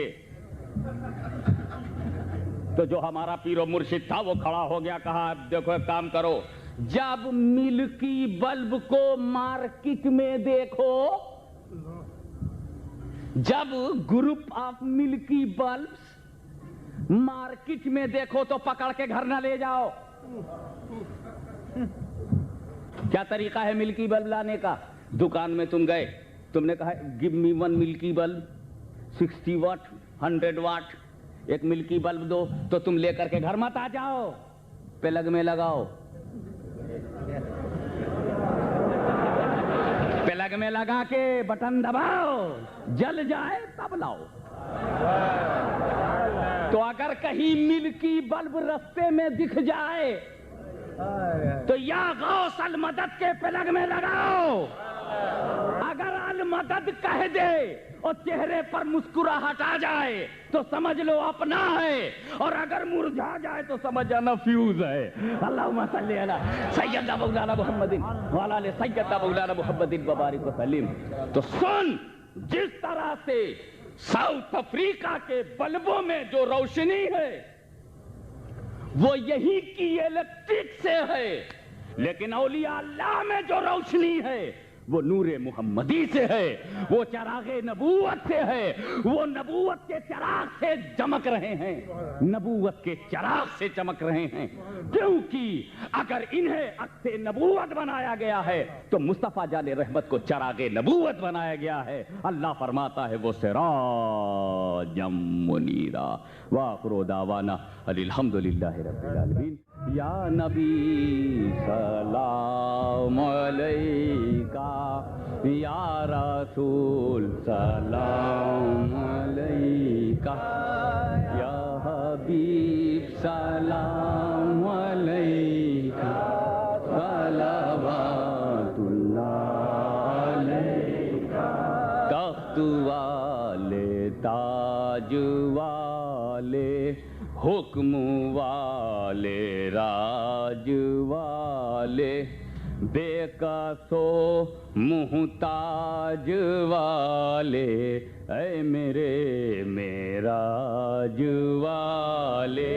تو جو ہمارا پیر و مرشد تھا وہ کھڑا ہو گیا، کہا اب دیکھو ایک کام کرو، جب ملکی بلب کو مارکیٹ میں دیکھو، جب گروپ آف ملکی بلبس مارکیٹ میں دیکھو تو پکڑ کے گھر نہ لے جاؤ۔ کیا طریقہ ہے ملکی بلب لانے کا؟ دکان میں تم گئے، تم نے کہا گیو می 1 ملکی بلب 60 واٹ 100 واٹ، ایک ملکی بلب دو، تو تم لے کر کے گھر مت آ جاؤ، پلگ میں لگاؤ، پلگ میں لگا کے بٹن دباؤ، جل جائے تب لاؤ۔ تو اگر کہیں ملکی بلب رستے میں دکھ جائے تو یا غوث المدد کے پلگ میں لگاؤ، اگر المدد کہہ دے اور چہرے پر مسکراہٹ آ جائے تو سمجھ لو اپنا ہے، اور اگر مرجھا جائے تو سمجھ جانا فیوز ہے۔ اللہم صلی علی سیدنا مولانا محمد وعلی آل سیدنا مولانا محمد وبارک وسلم۔ تو سن، جس طرح سے ساؤتھ افریقہ کے بلبوں میں جو روشنی ہے وہ یہی کی الیکٹرک سے ہے، لیکن اولیاء اللہ میں جو روشنی ہے وہ نور محمدی سے ہے، وہ چراغ نبوت سے ہے، وہ نبوت کے چراغ سے چمک رہے ہیں، نبوت کے چراغ سے چمک رہے ہیں، کیونکہ اگر انہیں عکس نبوت بنایا گیا ہے تو مصطفیٰ جان رحمت کو چراغ نبوت بنایا گیا ہے۔ اللہ فرماتا ہے وہ سراجا منیرا۔ وآخر دعوانا الحمدللہ رب العالمین۔ یا نبی سلام علیکہ، یا رسول سلام علیکہ، یا حبیب سلام علیکہ، صلوات اللہ علیکہ۔ تخت والے، تاج والے، حکم والے، راج والے، بے کسو محتاج والے، اے میرے معراج والے،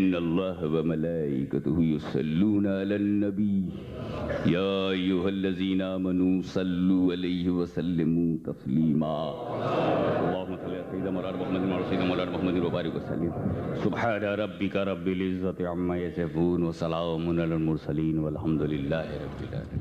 ان اللہ وملائکتہ یصلون علی النبی یا ایھا الذین آمنوا صلوا علیہ وسلموا تسلیما اللہم صل علی سیدنا مولانا محمد وعلی سیدنا مولانا محمد وبارک وسلم سبحان ربک رب العزۃ عما یصفون وسلام علی المرسلین والحمد للہ رب العالمین.